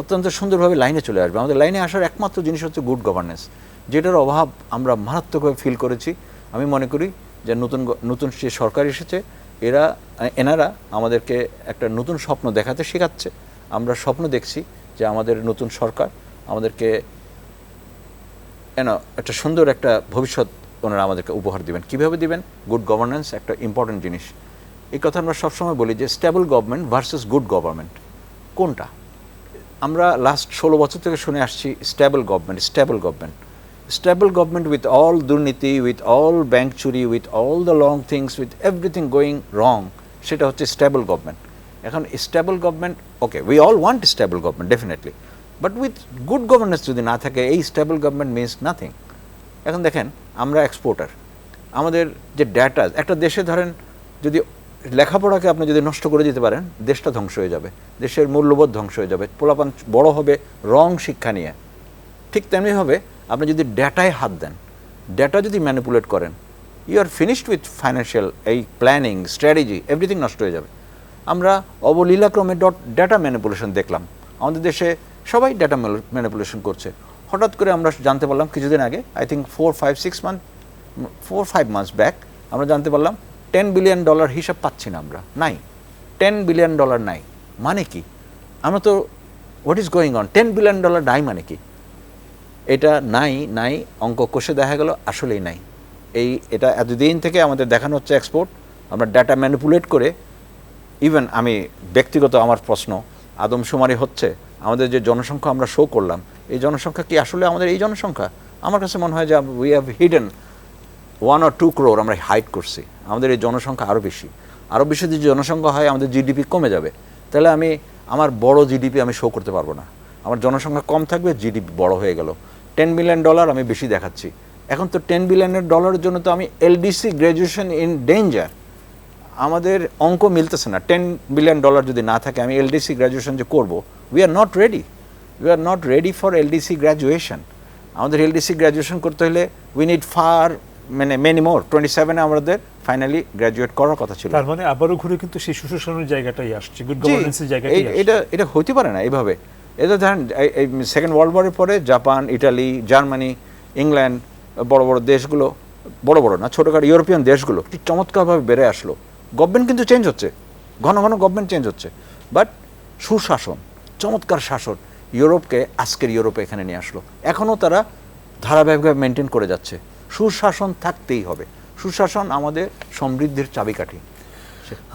অত্যন্ত সুন্দরভাবে লাইনে চলে আসবে। আমাদের লাইনে আসার একমাত্র জিনিস হচ্ছে গুড গভর্নেন্স, যেটার অভাব আমরা মারাত্মকভাবে ফিল করেছি। আমি মনে করি যে নতুন যে সরকার এসেছে, এনারা আমাদেরকে একটা নতুন স্বপ্ন দেখাতে শেখাচ্ছে। আমরা স্বপ্ন দেখছি যে আমাদের নতুন সরকার আমাদেরকে একটা সুন্দর একটা ভবিষ্যৎ ওনারা আমাদেরকে উপহার দিবেন। কীভাবে দিবেন? গুড গভর্নেন্স একটা ইম্পর্টেন্ট জিনিস। এই কথা আমরা সবসময় বলি যে stable government versus good government কোনটা? আমরা লাস্ট 16 বছর থেকে শুনে আসছি স্টেবল গভর্নমেন্ট উইথ অল দুর্নীতি, উইথ অল ব্যাংক চুরি, with all the long things, with everything going রং, সেটা হচ্ছে স্টেবল গভর্নমেন্ট। এখন stable government, okay, we all want stable government definitely, but with good governance যদি না থাকে, এই স্টেবল গভর্নমেন্ট মিনস নাথিং। এখন দেখেন, আমরা এক্সপোর্টার, আমাদের যে ডেটা, একটা দেশে ধরেন যদি লেখাপড়াকে আপনি যদি নষ্ট করে দিতে পারেন, দেশটা ধ্বংস হয়ে যাবে, দেশের মূল্যবোধ ধ্বংস হয়ে যাবে, পোলাপান বড় হবে রং শিক্ষা নিয়ে। ঠিক তেমনিভাবে আপনি যদি ডেটায় হাত দেন, ডেটা যদি ম্যানিপুলেট করেন, you are finished with financial, এই প্ল্যানিং, স্ট্র্যাটেজি, এভরিথিং নষ্ট হয়ে যাবে। আমরা অবলীলাক্রমে ডেটা ম্যানিপুলেশন দেখলাম, আমাদের দেশে সবাই ডেটা ম্যানিপুলেশন করছে। হঠাৎ করে আমরা জানতে পারলাম কিছুদিন আগে, আই থিঙ্ক 4-5 months ব্যাক, আমরা জানতে পারলাম $10 billion হিসাব পাচ্ছি না, আমরা নাই, $10 billion নাই। মানে কি? আমরা তো what is going on, $10 billion নাই মানে কি? এটা নাই অঙ্ক কষে দেখা গেল আসলেই নাই। এটা এতদিন থেকে আমাদের দেখানো হচ্ছে এক্সপোর্ট, আমরা ডাটা ম্যানিপুলেট করে, ইভেন আমি ব্যক্তিগত আমার প্রশ্ন, আদমশুমারি হচ্ছে, আমাদের যে জনসংখ্যা আমরা শো করলাম, এই জনসংখ্যা কি আসলে আমাদের এই জনসংখ্যা? আমার কাছে মনে হয় যে we have hidden 1 or 2 crore আমরা হাইড করছি। আমাদের এই জনসংখ্যা আরও বেশি যদি জনসংখ্যা হয়, আমাদের জিডিপি কমে যাবে। তাহলে আমার বড় জিডিপি আমি শো করতে পারবো না, আমার জনসংখ্যা কম থাকবে, জিডিপি বড় হয়ে গেল। $10 billion আমি বেশি দেখাচ্ছি। এখন তো $10 billion জন্য তো আমি এলডিসি গ্র্যাজুয়েশন ইন ডেঞ্জার, আমাদের অঙ্ক মিলতেছে না। $10 billion যদি না থাকে, আমি এলডিসি গ্র্যাজুয়েশন যে করবো, we are not ready for LDC graduation. আমাদের এলডিসি গ্র্যাজুয়েশন করতে হলে উই নিড মেনি মোর। 27-এ আমাদের ফাইনালি গ্র্যাজুয়েট করার কথা ছিল। তার মানে আবারও ঘুরে কিন্তু সেই সুশাসনের জায়গাটাই আসছে, গুড গভর্নেন্সের জায়গাটাই আসছে। এটা হতে পারে না এইভাবে। এটা ধরেন সেকেন্ড ওয়ার্ল্ড ওয়ারের পরে জাপান, ইটালি, জার্মানি, ইংল্যান্ড, বড় বড় দেশগুলো, বড় না ছোটখাটো ইউরোপিয়ান দেশগুলো কি চমৎকারভাবে বেড়ে আসলো। গভর্নমেন্ট কিন্তু চেঞ্জ হচ্ছে, ঘন গভর্নমেন্ট চেঞ্জ হচ্ছে, বাট সুশাসন, চমৎকার শাসন আজকের ইউরোপে এখানে নিয়ে আসলো। এখনও তারা ধারাবাহিকভাবে মেনটেন করে যাচ্ছে। সুশাসন থাকতেই হবে, সুশাসন আমাদের সমৃদ্ধির চাবিকাঠি।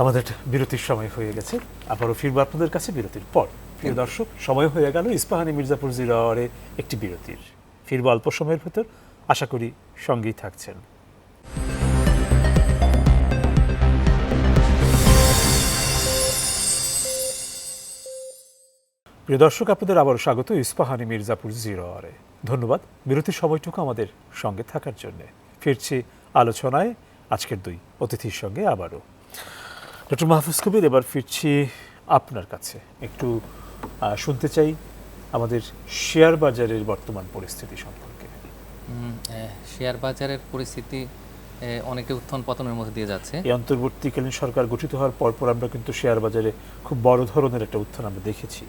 আমাদের বিরতির সময় হয়ে গেছে, আবারও ফিরবো আপনাদের কাছে বিরতির পর। প্রিয় দর্শক, সময় হয়ে গেল ইস্পাহানি মির্জাপুর 0 আওয়ারে একটি বিরতির। ফিরবো অল্প সময়ের ভেতর, আশা করি সঙ্গেই থাকছেন। প্রিয় দর্শক, আপনাদের আবারও স্বাগত ইস্পাহানি মির্জাপুর 0 আওয়ারে। ধন্যবাদ বিরতির সময়টুকু আমাদের সঙ্গে থাকার জন্য। ফিরছি আলোচনায় আজকের 2 অতিথির সঙ্গে আবারও। ডক্টর মাহফুজ কবির, এবার ফিরছি আপনার কাছে। একটু শুনতে চাই আমাদের শেয়ার বাজারের বর্তমান পরিস্থিতি সম্পর্কে। শেয়ার বাজারের পরিস্থিতি অনেকে উত্থান পতনের মধ্যে দিয়ে যাচ্ছে। এই অন্তর্বর্তীকালীন সরকার গঠিত হওয়ার পরপর আমরা কিন্তু শেয়ার বাজারে খুব বড় ধরনের একটা উত্থান আমরা দেখেছি।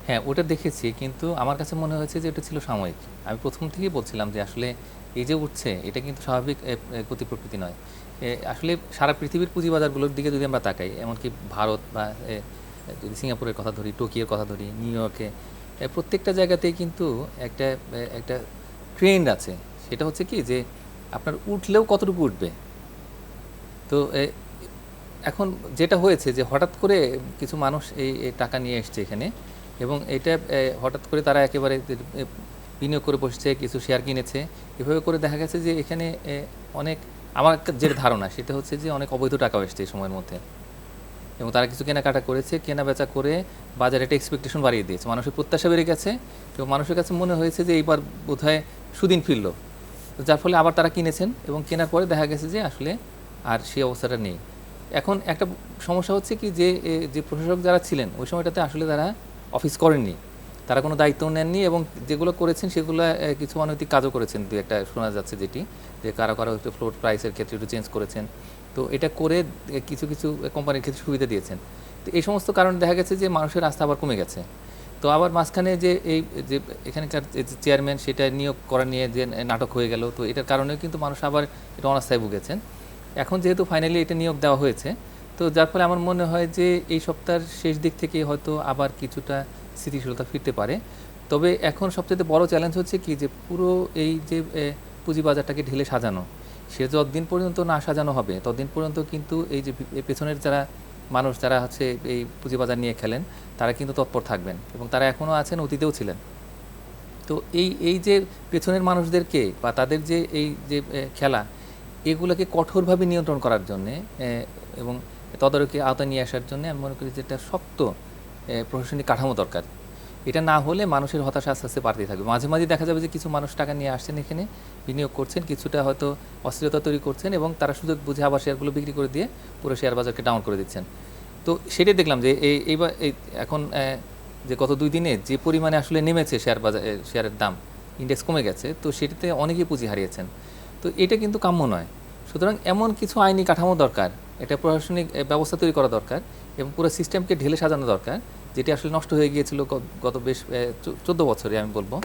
হ্যাঁ, ওটা দেখেছি, কিন্তু আমার কাছে মনে হয়েছে যে এটা ছিল সাময়িক। আমি প্রথম থেকেই বলছিলাম যে আসলে এই যে উঠছে, এটা কিন্তু স্বাভাবিক গতি প্রকৃতি নয়। আসলে সারা পৃথিবীর পুঁজিবাজারগুলোর দিকে যদি আমরা তাকাই, এমনকি ভারত বা যদি সিঙ্গাপুরের কথা ধরি, টোকিওর কথা ধরি, নিউ ইয়র্কে, প্রত্যেকটা জায়গাতেই কিন্তু একটা ট্রেন্ড আছে। সেটা হচ্ছে কি যে আপনার উঠলেও কতটুকু উঠবে। তো এখন যেটা হয়েছে যে হঠাৎ করে কিছু মানুষ এই টাকা নিয়ে এসছে এখানে, এবং এটা হঠাৎ করে তারা একেবারে বিনিয়োগ করে বসছে, কিছু শেয়ার কিনেছে। এভাবে করে দেখা গেছে যে এখানে অনেক, আমার যে ধারণা সেটা হচ্ছে যে অনেক অবৈধ টাকাও এসছে এই সময়ের মধ্যে, এবং তারা কিছু কেনাকাটা করেছে, কেনা বেচা করে বাজারে একটা এক্সপেকটেশন বাড়িয়ে দিয়েছে, মানুষের প্রত্যাশা বেড়ে গেছে, এবং মানুষের কাছে মনে হয়েছে যে এইবার বোধহয় সুদিন ফিরল, যার ফলে আবার তারা কিনেছেন, এবং কেনার পরে দেখা গেছে যে আসলে আর সেই অবস্থাটা নেই। এখন একটা সমস্যা হচ্ছে কি যে প্রশাসক যারা ছিলেন ওই সময়টাতে আসলে তারা অফিস করেননি, তারা কোনো দায়িত্ব নেননি, এবং যেগুলো করেছেন সেগুলো কিছু অনৈতিক কাজও করেছেন। দু একটা শোনা যাচ্ছে যেটি যে কারো একটু ফ্লোট প্রাইসের ক্ষেত্রে একটু চেঞ্জ করেছেন। তো এটা করে কিছু কোম্পানির ক্ষেত্রে সুবিধা দিয়েছেন। তো এই সমস্ত কারণে দেখা গেছে যে মানুষের আস্থা আবার কমে গেছে। তো আবার মাঝখানে যে এখানকার চেয়ারম্যান সেটা নিয়োগ করা নিয়ে যে নাটক হয়ে গেল, তো এটার কারণেও কিন্তু মানুষ আবার এটা অনাস্থায় ভুগেছেন। এখন যেহেতু ফাইনালি এটা নিয়োগ দেওয়া হয়েছে, তো যার ফলে আমার মনে হয় যে এই সপ্তাহের শেষ দিক থেকে হয়তো আবার কিছুটা স্থিতিশীলতা ফিরতে পারে। তবে এখন সবচেয়ে বড় চ্যালেঞ্জ হচ্ছে কি যে পুরো এই যে পুঁজিবাজারটাকে ঢেলে সাজানো, সে যতদিন পর্যন্ত না সাজানো হবে ততদিন পর্যন্ত কিন্তু এই যে পেছনের যারা মানুষ যারা হচ্ছে এই পুঁজিবাজার নিয়ে খেলেন, তারা কিন্তু তৎপর থাকবেন, এবং তারা এখনও আছেন, অতীতেও ছিলেন। তো এই যে পেছনের মানুষদেরকে বা তাদের যে এই যে খেলা, এগুলোকে কঠোরভাবে নিয়ন্ত্রণ করার জন্যে এবং তদারকি আওতায় নিয়ে আসার জন্য আমি মনে করি যে একটা শক্ত প্রশাসনিক কাঠামো দরকার। এটা না হলে মানুষের হতাশা আস্তে আস্তে বাড়তেই থাকবে। মাঝে মাঝে দেখা যাবে যে কিছু মানুষ টাকা নিয়ে আসছেন এখানে, বিনিয়োগ করছেন, কিছুটা হয়তো অস্থিরতা তৈরি করছেন এবং তারা সুযোগ বুঝে আবার শেয়ারগুলো বিক্রি করে দিয়ে পুরো শেয়ার বাজারকে ডাউন করে দিচ্ছেন। তো সেটাই দেখলাম যে এইবার এখন যে গত 2 দিনে যে পরিমাণে আসলে নেমেছে শেয়ার বাজার, শেয়ারের দাম, ইন্ডেক্স কমে গেছে, তো সেটাতে অনেকেই পুঁজি হারিয়েছেন। তো এটা কিন্তু কাম্য নয়। সুতরাং এমন কিছু আইনি কাঠামো দরকার, এটা প্রশাসনিক ব্যবস্থা তৈরি করা দরকার এবং পুরো সিস্টেমকে ঢেলে সাজানো দরকার, যেটি আসলে নষ্ট হয়ে গিয়েছিল গত বেশ 14 বছরে আমি বলবো।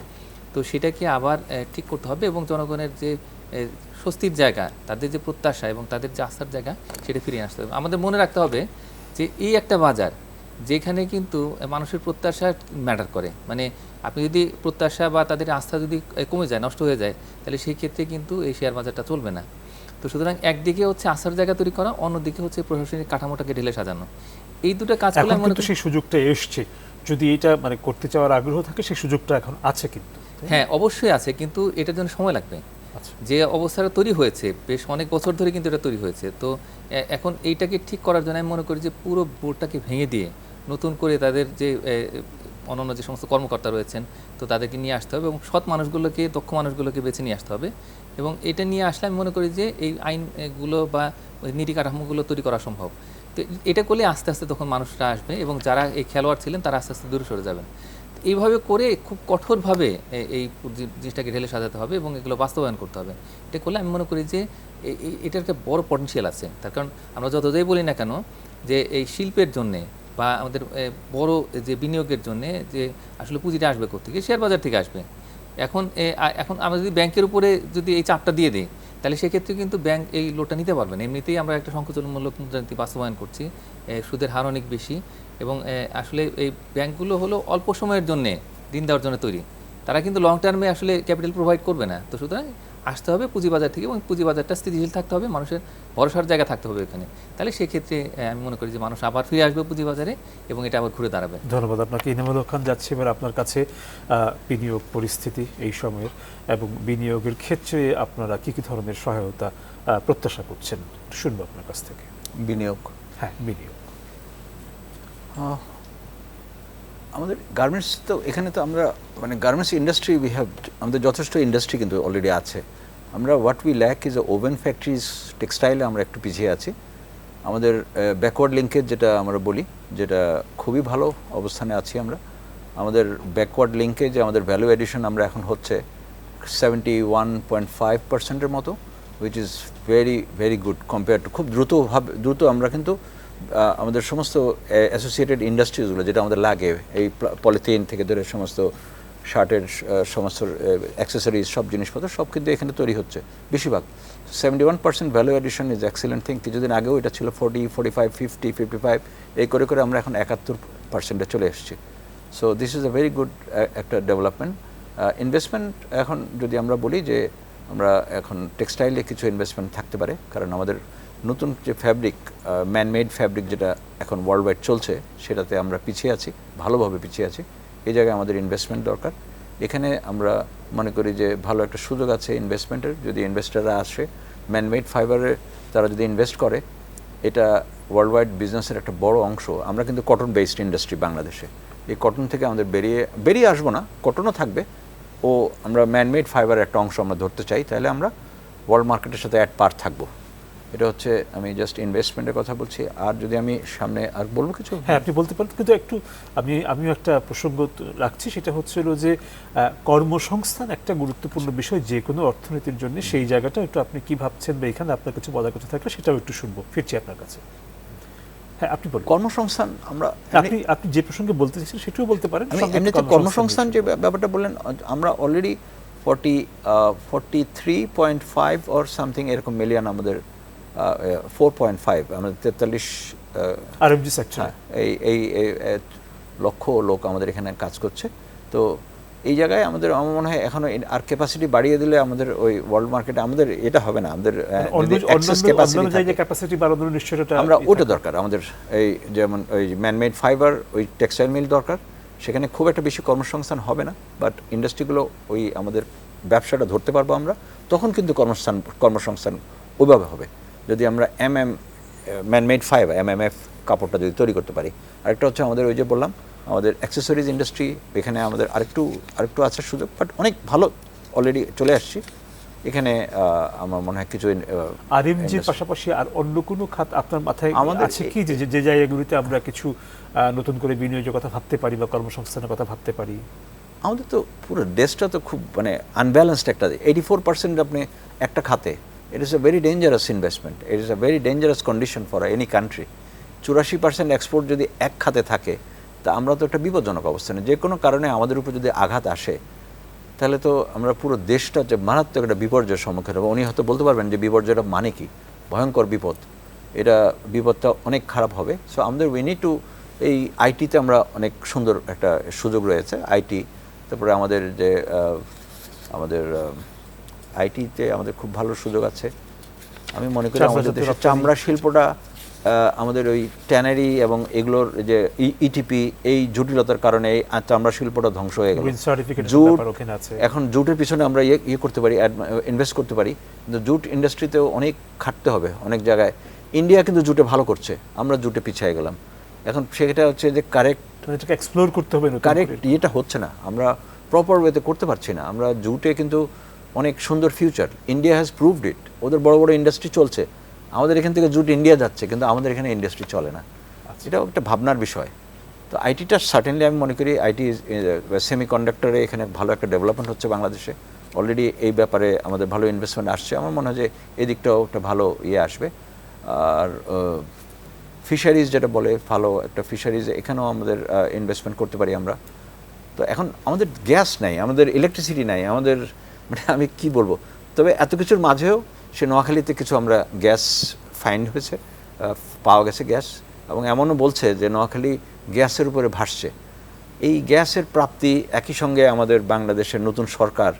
তো সেটাকে আবার ঠিক করতে হবে এবং জনগণের যে স্বস্তির জায়গা, তাদের যে প্রত্যাশা এবং তাদের যে আস্থার জায়গা, সেটা ফিরিয়ে আসতে হবে। আমাদের মনে রাখতে হবে যে এই একটা বাজার যেখানে কিন্তু মানুষের প্রত্যাশা ম্যাটার করে। মানে আপনি যদি প্রত্যাশা বা তাদের আস্থা যদি কমে যায়, নষ্ট হয়ে যায়, তাহলে সেই ক্ষেত্রে কিন্তু এই শেয়ার বাজারটা চলবে না। তো সুতরাং একদিকে হচ্ছে আস্থার জায়গা তৈরি করা, অন্যদিকে হচ্ছে প্রশাসনিক কাঠামোটাকে ঢেলে সাজানো। এই দুটো কাজ করলে এখন কিন্তু সেই সুযোগটা এসছে, যদি এটা মানে করতে চাওয়ার আগ্রহ থাকে সেই সুযোগটা এখন আছে কিন্তু। হ্যাঁ, অবশ্যই আছে, কিন্তু এটার জন্য সময় লাগবে। যে অবস্থাটা তৈরি হয়েছে বেশ অনেক বছর ধরে কিন্তু এটা তৈরি হয়েছে। তো এখন এইটাকে ঠিক করার জন্য আমি মনে করি যে পুরো বোর্ডটাকে ভেঙে দিয়ে নতুন করে তাদের যে অন্যান্য যে সমস্ত কর্মকর্তা রয়েছেন, তো তাদেরকে নিয়ে আসতে হবে এবং সৎ মানুষগুলোকে, দক্ষ মানুষগুলোকে বেছে নিয়ে আসতে হবে। এবং এটা নিয়ে আসলে আমি মনে করি যে এই আইনগুলো বা নীতি কাঠামোগুলো তৈরি করা সম্ভব। তো এটা করলে আস্তে আস্তে তখন মানুষরা আসবে এবং যারা এই খেলোয়াড় ছিলেন তারা আস্তে আস্তে দূরে সরে যাবেন। এইভাবে করে খুব কঠোরভাবে এই জিনিসটাকে ঢেলে সাজাতে হবে এবং এগুলো বাস্তবায়ন করতে হবে। এটা করলে আমি মনে করি যে এটার একটা বড় পটেনশিয়াল আছে। তার কারণ আমরা যতটাই বলি না কেন যে এই শিল্পের জন্যে বা আমাদের বড় যে বিনিয়োগের জন্যে যে আসলে পুঁজিটা আসবে কোত্থেকে, শেয়ার বাজার থেকে আসবে। এখন আমরা যদি ব্যাংকের উপরে যদি এই চাপটা দিয়ে দিই, তাহলে সেক্ষেত্রে কিন্তু ব্যাংক এই লোডটা নিতে পারবে না। এমনিতেই আমরা একটা সংকোচনমূলক মুদ্রানীতি বাস্তবায়ন করছি, সুদের হার অনেক বেশি এবং আসলে এই ব্যাংকগুলো হলো অল্প সময়ের জন্য ঋণ দেওয়ার জন্য তৈরি, তারা কিন্তু লং টার্মে আসলে ক্যাপিটাল প্রোভাইড করবে না। তো সুতরাং আসতে হবে পুঁজিবাজার থেকে এবং পুঁজিবাজারটা স্থিতিশীল থাকতে হবে, মানুষের ভরসার জায়গা থাকতে হবে এখানে। তাহলে সেক্ষেত্রে আমি মনে করি যে মানুষ আবার ফিরে আসবে পুঁজিবাজারে এবং এটা আবার ঘুরে দাঁড়াবে। ধন্যবাদ আপনাকে ইনামুল হক খান। যাচ্ছি এবার আপনার কাছে বিনিয়োগ পরিস্থিতি এই সময়ের এবং বিনিয়োগের ক্ষেত্রে আপনারা কী কী ধরনের সহায়তা প্রত্যাশা করছেন শুনবো আপনার কাছ থেকে। বিনিয়োগ, হ্যাঁ বিনিয়োগ। আমাদের গার্মেন্টস তো এখানে তো আমরা মানে গার্মেন্টস ইন্ডাস্ট্রি আমাদের যথেষ্ট ইন্ডাস্ট্রি কিন্তু অলরেডি আছে। আমরা what we lack is woven factories, টেক্সটাইলে আমরা একটু পিছিয়ে আছি। আমাদের ব্যাকওয়ার্ড লিঙ্কেজ যেটা আমরা বলি, যেটা খুবই ভালো অবস্থানে আছি আমরা। আমাদের ব্যাকওয়ার্ড লিঙ্কেজ, আমাদের ভ্যালু এডিশন আমরা এখন হচ্ছে 71.5% মতো, which is very very good compare to, খুব দ্রুত আমরা কিন্তু আমাদের সমস্ত অ্যাসোসিয়েটেড ইন্ডাস্ট্রিজগুলো যেটা আমাদের লাগে, এই পলিথিন থেকে ধরে সমস্ত শার্টের সমস্ত অ্যাক্সেসরিজ, সব জিনিসপত্র সব কিন্তু এখানে তৈরি হচ্ছে বেশিরভাগ। 71% value addition is excellent thing. কিছুদিন আগেও এটা ছিল 40, 45, 50, 55, এই করে করে আমরা এখন 71%-এ চলে এসেছি। So this is a very good একটা ডেভেলপমেন্ট। ইনভেস্টমেন্ট এখন যদি আমরা বলি যে আমরা এখন টেক্সটাইলে কিছু ইনভেস্টমেন্ট থাকতে পারে, কারণ আমাদের নতুন যে ফ্যাব্রিক, ম্যানমেড ফ্যাব্রিক যেটা এখন ওয়ার্ল্ড ওয়াইড চলছে, সেটাতে আমরা পিছিয়ে আছি, ভালোভাবে পিছিয়ে আছি। এই জায়গায় আমাদের ইনভেস্টমেন্ট দরকার। এখানে আমরা মনে করি যে ভালো একটা সুযোগ আছে ইনভেস্টমেন্টের, যদি ইনভেস্টাররা আসে ম্যানমেড ফাইবারে তারা যদি ইনভেস্ট করে, এটা ওয়ার্ল্ড ওয়াইড বিজনেসের একটা বড় অংশ। আমরা কিন্তু কটন বেসড ইন্ডাস্ট্রি বাংলাদেশে, এই কটন থেকে আমাদের বেরিয়ে আসবো না, কটনও থাকবে, ও আমরা ম্যানমেড ফাইবারের একটা অংশ আমরা ধরতে চাই, তাহলে আমরা ওয়ার্ল্ড মার্কেটের সাথে অ্যাট পার থাকবো। এটা হচ্ছে আমি জাস্ট ইনভেস্টমেন্টের কথা বলছি। আর যদি আমি সামনে আর বলবো কিছু, হ্যাঁ আপনি বলতে পারেন, কিন্তু একটু আমিও একটা প্রসঙ্গ রাখছি, সেটা হচ্ছিল যে কর্মসংস্থান একটা গুরুত্বপূর্ণ বিষয় যে কোনো অর্থনীতির জন্য। সেই জায়গাটা একটু আপনি কি ভাবছেন বা এখানে আপনার কিছু বলার কথা থাকলে সেটাও একটু শুনবো। ফিরছি আপনার কাছে। হ্যাঁ আপনি বলুন। কর্মসংস্থান আমরা আপনি যে প্রসঙ্গে বলতে চাইছেন সেটাও বলতে পারেন। এমনিতে কর্মসংস্থান যে ব্যাপারটা বললেন, আমরা অলরেডি 43.5 অর সামথিং এরকম মিলিয়ন, আমাদের 4.5, আমাদের 43 আরএমজি সেক্টর, এই লক্ষ লোক আমাদের এখানে কাজ করছে। তো এই জায়গায় আমাদের আমার মনে হয় এখনো আর ক্যাপাসিটি বাড়িয়ে দিলে আমাদের ওই ওয়ার্ল্ড মার্কেটে আমাদের এটা হবে না, আমাদের আমরা ওটা দরকার আমাদের। এই যেমন ওই ম্যানমেড ফাইবার, ওই টেক্সটাইল মিল দরকার, সেখানে খুব একটা বেশি কর্মসংস্থান হবে না, বাট ইন্ডাস্ট্রিগুলো ওই আমাদের ব্যবসাটা ধরতে পারবো আমরা, তখন কিন্তু কর্মসংস্থান ওইভাবে হবে যদি আমরা ম্যানমেড ফাইবার, MMF কাপড়টা যদি তৈরি করতে পারি। আরেকটা হচ্ছে আমাদের ওই যে বললাম আমাদের অ্যাক্সেসরিজ ইন্ডাস্ট্রি, এখানে আমাদের আরেকটু আসার সুযোগ, বাট অনেক ভালো অলরেডি চলে আসছি এখানে। আমার মনে হয় কিছু আরএমজির পাশাপাশি আর অন্য কোনো খাত আপনার মাথায় আমাদের আছে কি, যে যে জায়গাগুলিতে আমরা কিছু নতুন করে বিনিয়োগের কথা ভাবতে পারি বা কর্মসংস্থানের কথা ভাবতে পারি? আমাদের তো পুরো দেশটা তো খুব মানে আনব্যালেন্সড একটা, 84% আপনি একটা খাতে, it is a very dangerous investment, it is a very dangerous condition for any country. 84% export যদি এক খাতে থাকে, তা আমরা তো একটা বিপজ্জনক অবস্থানে, যে কোনো কারণে আমাদের উপর যদি আঘাত আসে তাহলে তো আমরা পুরো দেশটা যে মারাত্মক একটা বিপর্যয়ের সম্মুখীন হবো। উনি হয়তো বলতে পারবেন যে বিপর্যয়টা মানে কি, ভয়ঙ্কর বিপদ, এটা বিপদটা অনেক খারাপ হবে। সো আমাদের উই নিড টু, এই আইটিতে আমরা অনেক সুন্দর একটা সুযোগ রয়েছে, আইটি, তারপরে আমাদের যে আমাদের আইটিতে আমাদের খুব ভালো সুযোগ আছে। আমি মনে করি আমাদের দেশের চামড়া শিল্পটা, আমাদের ওই ট্যানারি এবং এগুলোর যে ইটিপি, এই জটিলতার কারণে এই চামড়া শিল্পটা ধ্বংস হয়ে গেল। জুট, এখন জুটের পিছনে আমরা ইয়ে করতে পারি, ইনভেস্ট করতে পারি, কিন্তু জুট ইন্ডাস্ট্রিতেও অনেক খাটতে হবে অনেক জায়গায়। ইন্ডিয়া কিন্তু জুটে ভালো করছে, আমরা জুটে পিছিয়ে গেলাম। এখন সেটা হচ্ছে যে কারেক্ট এক্সপ্লোর করতে হবে, কারেক্ট ইয়েটা হচ্ছে না, আমরা প্রপার ওয়েতে করতে পারছি না। আমরা জুটে কিন্তু অনেক সুন্দর ফিউচার, ইন্ডিয়া হ্যাজ প্রুভড ইট, ওদের বড় বড় ইন্ডাস্ট্রি চলছে, আমাদের এখান থেকে জুট ইন্ডিয়া যাচ্ছে, কিন্তু আমাদের এখানে ইন্ডাস্ট্রি চলে না। এটাও একটা ভাবনার বিষয়। তো আইটিটা সার্টেনলি আমি মনে করি আইটি সেমিকন্ডাক্টরে এখানে ভালো একটা ডেভেলপমেন্ট হচ্ছে বাংলাদেশে অলরেডি, এই ব্যাপারে আমাদের ভালো ইনভেস্টমেন্ট আসছে। আমার মনে হয় যে এদিকটাও একটা ভালো ইয়ে আসবে। আর ফিশারিজ যেটা বলে, ভালো একটা ফিশারিজ, এখানেও আমাদের ইনভেস্টমেন্ট করতে পারি আমরা। তো এখন আমাদের গ্যাস নাই, আমাদের ইলেকট্রিসিটি নাই, আমাদের মানে আমি কি বলবো, তবে এত কিছুর মাঝেও সে নোয়াখালীতে কিছু আমরা গ্যাস ফাইন্ড হয়েছে, পাওয়া গেছে গ্যাস, এবং এমনও বলছে যে নোয়াখালী গ্যাসের উপরে ভাসছে। এই গ্যাসের প্রাপ্তি, একই সঙ্গে আমাদের বাংলাদেশের নতুন সরকার,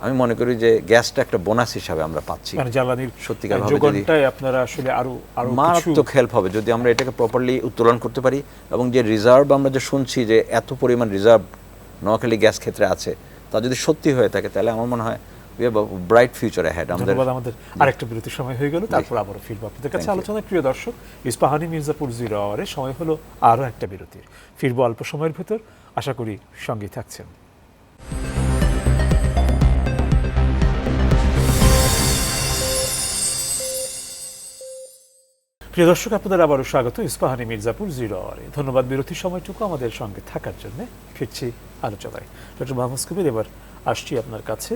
আমি মনে করি যে গ্যাসটা একটা বোনাস হিসাবে আমরা পাচ্ছি। জ্বালানির সত্যিকার আপনারা আসলে আরো মারাত্মক হেল্প হবে যদি আমরা এটাকে প্রপারলি উত্তোলন করতে পারি। এবং যে রিজার্ভ আমরা যে শুনছি যে এত পরিমাণ রিজার্ভ নোয়াখালী গ্যাস ক্ষেত্রে আছে, তা যদি সত্যি হয়ে থাকে তাহলে আমার মনে হয় we have a bright future ahead. আমাদের আরেকটা বিরতির সময় হয়ে গেল, তারপর আবারও ফিরবো আপনাদের কাছে আলোচনায়। প্রিয় দর্শক, ইস্পাহানি মির্জাপুর 0 আওয়ারে সময় হলো আরও একটা বিরতির। ফিরবো অল্প সময়ের ভেতর, আশা করি সঙ্গেই থাকছেন। প্রিয় দর্শক, আপনাদের আবারও স্বাগত ইস্পাহানি মির্জাপুর 0 আওয়ারে। ধন্যবাদ বিরতির সময়টুকু আমাদের সঙ্গে থাকার জন্য। ফিরছি আলোচনায়। ডক্টর মাহফুজ কবির, এবার আসছি আপনার কাছে।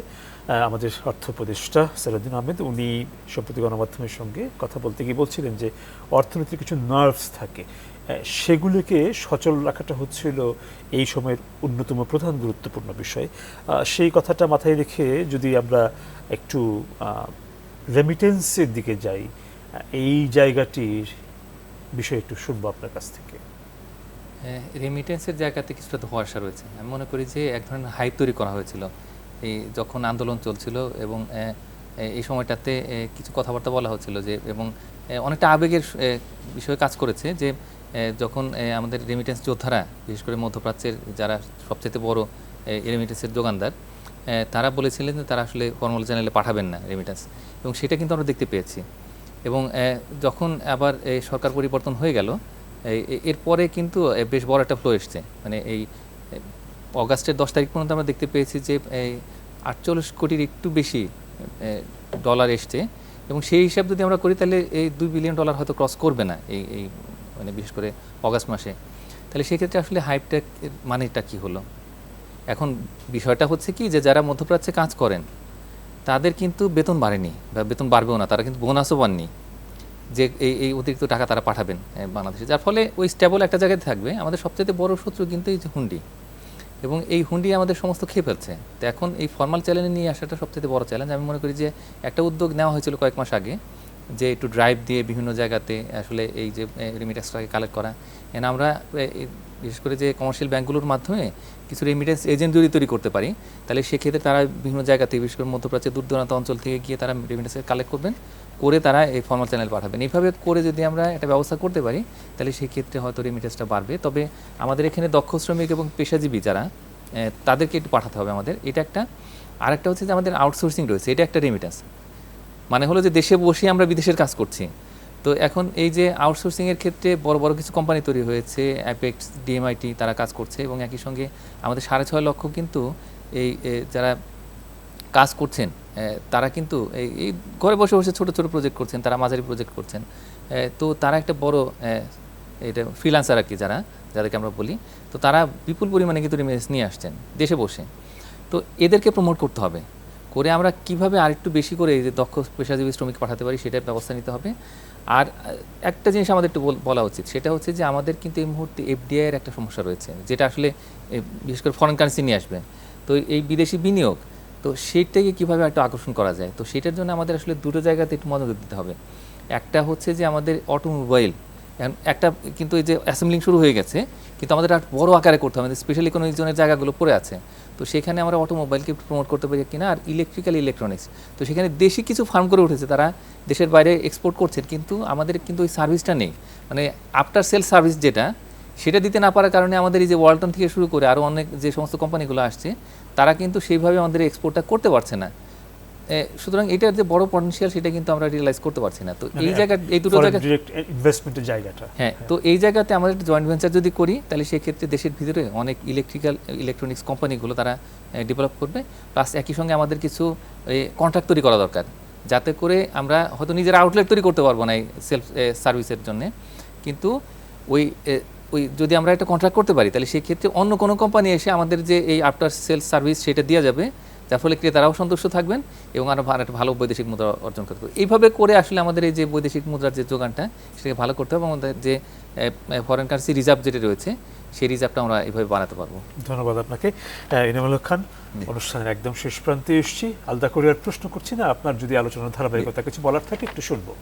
আমাদের অর্থ উপদেষ্টা সালাউদ্দিন আহমেদ, উনি সম্প্রতি গণমাধ্যমের সঙ্গে কথা বলতে গিয়ে বলছিলেন যে অর্থনীতির কিছু নার্ভস থাকে, সেগুলোকে সচল রাখাটা হচ্ছিল এই সময়ের অন্যতম প্রধান গুরুত্বপূর্ণ বিষয়। সেই কথাটা মাথায় রেখে যদি আমরা একটু রেমিটেন্সের দিকে যাই, এই জায়গাটির বিষয়ে একটু শুনবো আপনার কাছ থেকে। রেমিটেন্সের জায়গাতে কিছুটা ধোঁয়াশা রয়েছে। আমি মনে করি যে এক ধরনের হাইপ তৈরি করা হয়েছিল এই যখন আন্দোলন চলছিল, এবং এই সময়টাতে কিছু কথাবার্তা বলা হচ্ছিল যে, এবং অনেকটা আবেগের বিষয়ে কাজ করেছে যে যখন আমাদের রেমিটেন্স যোদ্ধারা, বিশেষ করে মধ্যপ্রাচ্যের যারা সবচেয়ে বড় রেমিটেন্সের যোগানদার, তারা বলেছিলেন যে তারা আসলে ফর্মাল চ্যানেলে পাঠাবেন না রেমিটেন্স, এবং সেটা কিন্তু আমরা দেখতে পেয়েছি। এবং যখন আবার সরকার পরিবর্তন হয়ে গেল, এরপরে কিন্তু বেশ বড় একটা ফ্লো এসছে। মানে এই অগাস্টের 10 তারিখ পর্যন্ত আমরা দেখতে পেয়েছি যে 48 কোটির একটু বেশি ডলার এসছে, এবং সেই হিসাব যদি আমরা করি তাহলে এই $2 বিলিয়ন হয়তো ক্রস করবে না এই মানে বিশেষ করে অগাস্ট মাসে। তাহলে সেক্ষেত্রে আসলে হাইপটা মানেটা কি হলো? এখন বিষয়টা হচ্ছে কি যে যারা মধ্যপ্রাচ্যে কাজ করেন তাদের কিন্তু বেতন বাড়েনি বা বেতন বাড়বেও না, তারা কিন্তু বোনাসও পাননি যে এই অতিরিক্ত টাকা তারা পাঠাবেন বাংলাদেশে, যার ফলে ওই স্টেবল একটা জায়গায় থাকবে। আমাদের সবচেয়ে বড় শত্রু কিন্তু এই যে হুন্ডি, এবং এই হুন্ডি আমাদের সমস্ত খেয়ে ফেলছে। তো এখন এই ফর্মাল চ্যালেঞ্জ নিয়ে আসাটা সবচেয়ে বড় চ্যালেঞ্জ। আমি মনে করি যে একটা উদ্যোগ নেওয়া হয়েছিল কয়েক মাস আগে, যে একটু ড্রাইভ দিয়ে বিভিন্ন জায়গাতে আসলে এই যে রেমিটেন্সটাকে কালেক্ট করা। এন আমরা বিশেষ করে যে কমার্শিয়াল ব্যাঙ্কগুলোর মাধ্যমে কিছু রেমিটেন্স এজেন্ট যদি তৈরি করতে পারি, তাহলে সেক্ষেত্রে তারা বিভিন্ন জায়গাতে, বিশেষ করে মধ্যপ্রাচ্যের দূর দূরান্ত অঞ্চল থেকে গিয়ে তারা রেমিটেন্স কালেক্ট করবেন, করে তারা এই ফর্মাল চ্যানেল পাঠাবেন। এইভাবে করে যদি আমরা একটা ব্যবস্থা করতে পারি, তাহলে সেক্ষেত্রে হয়তো রেমিটেন্সটা বাড়বে। তবে আমাদের এখানে দক্ষ শ্রমিক এবং পেশাজীবী যারা, তাদেরকে একটু পাঠাতে হবে আমাদের। এটা একটা। আরেকটা হচ্ছে যে আমাদের আউটসোর্সিং রয়েছে, এটা একটা রেমিটেন্স। মানে হলো যে দেশে বসে আমরা বিদেশের কাজ করছি, তো এখন এই যে আউটসোর্সিংয়ের ক্ষেত্রে বড় বড় কিছু কোম্পানি তৈরি হয়েছে, অ্যাপেক্স, ডিএমআইটি, তারা কাজ করছে এবং একই সঙ্গে আমাদের 6.5 লক্ষ কিন্তু এই যারা কাজ করছেন তারা কিন্তু এই ঘরে বসে বসে ছোট ছোট প্রজেক্ট করছেন, তারা মাঝারি প্রজেক্ট করছেন। তো তারা একটা বড় এটা ফ্রিল্যান্সার আর কি, যাদেরকে আমরা বলি, তো তারা বিপুল পরিমাণে কিন্তু রেমিটেন্স নিয়ে আসছেন দেশে বসে। তো এদেরকে প্রমোট করতে হবে, করে আমরা কিভাবে আরেকটু বেশি করে এই যে দক্ষ পেশাজীবী শ্রমিক পাঠাতে পারি সেটার ব্যবস্থা নিতে হবে। আর একটা জিনিস আমাদের একটু বলা উচিত, সেটা হচ্ছে যে আমাদের কিন্তু এই মুহূর্তে এফডিআই এর একটা সমস্যা রয়েছে, যেটা আসলে বিশেষ করে ফরেন কারেন্সি নিয়ে আসবে। তো এই বিদেশি বিনিয়োগ, তো সেইটাকে কীভাবে একটু আকর্ষণ করা যায়, তো সেটার জন্য আমাদের আসলে দুটো জায়গাতে একটু মনোযোগ দিতে হবে। একটা হচ্ছে যে আমাদের অটোমোবাইল, একটা কিন্তু এই যে অ্যাসেম্বলিং শুরু হয়ে গেছে, কিন্তু আমাদের আর বড় আকারে করতে হবে, আমাদের স্পেশাল ইকোনমিক জোনের জায়গাগুলো পড়ে আছে, তো সেখানে আমরা অটোমোবাইলকে প্রমোট করতে পারি কিনা। আর ইলেকট্রনিক্স, তো সেখানে দেশি কিছু ফার্ম করে উঠেছে, তারা দেশের বাইরে এক্সপোর্ট করছেন, কিন্তু আমাদের কিন্তু ওই সার্ভিসটা নেই, মানে আফটার সেল সার্ভিস যেটা, সেটা দিতে না পারার কারণে আমাদের এই যে ওয়ালটন থেকে শুরু করে আরও অনেক যে সমস্ত কোম্পানিগুলো আসছে, তারা কিন্তু সেইভাবে আমাদের এক্সপোর্টটা করতে পারছে না। সুতরাং এটার যে বড় পটেনশিয়াল সেটা কিন্তু আমরা রিয়েলাইজ করতে পারছি না। তো এই জায়গা, এই দুটো জায়গা ইনভেস্টমেন্টের জায়গাটা, হ্যাঁ, তো এই জায়গাতে আমাদের জয়েন্ট ভেঞ্চার যদি করি, তাহলে সেক্ষেত্রে দেশের ভিতরে অনেক ইলেকট্রনিক্স কোম্পানিগুলো তারা ডেভেলপ করবে। প্লাস একই সঙ্গে আমাদের কিছু কন্ট্রাক্ট তৈরি করা দরকার, যাতে করে আমরা হয়তো নিজের আউটলেট তৈরি করতে পারবো না এই সেলফ সার্ভিসের জন্যে, কিন্তু ওই যদি আমরা একটা কন্ট্রাক্ট করতে পারি, তাহলে সেক্ষেত্রে অন্য কোনো কোম্পানি এসে আমাদের যে এই আফটার সেল সার্ভিস সেটা দেওয়া যাবে, যার ফলে ক্রেতারাও সন্তুষ্ট থাকবেন এবং আরও একটা ভালো বৈদেশিক মুদ্রা অর্জন করতে পারবে। এইভাবে করে আসলে আমাদের এই যে বৈদেশিক মুদ্রার যে যোগানটা, সেটাকে ভালো করতে হবে। আমাদের যে ফরেন কারেন্সি রিজার্ভ যেটা রয়েছে, সেই রিজার্ভটা আমরা এইভাবে বানাতে পারবো। ধন্যবাদ আপনাকে ইনামুল হক খান। অনুষ্ঠানের একদম শেষ প্রান্তে এসেছি, আলাদা করে আর প্রশ্ন করছি না, আপনার যদি আলোচনার ধারাবাহিকতা কিছু বলার থাকে একটু শুনবো।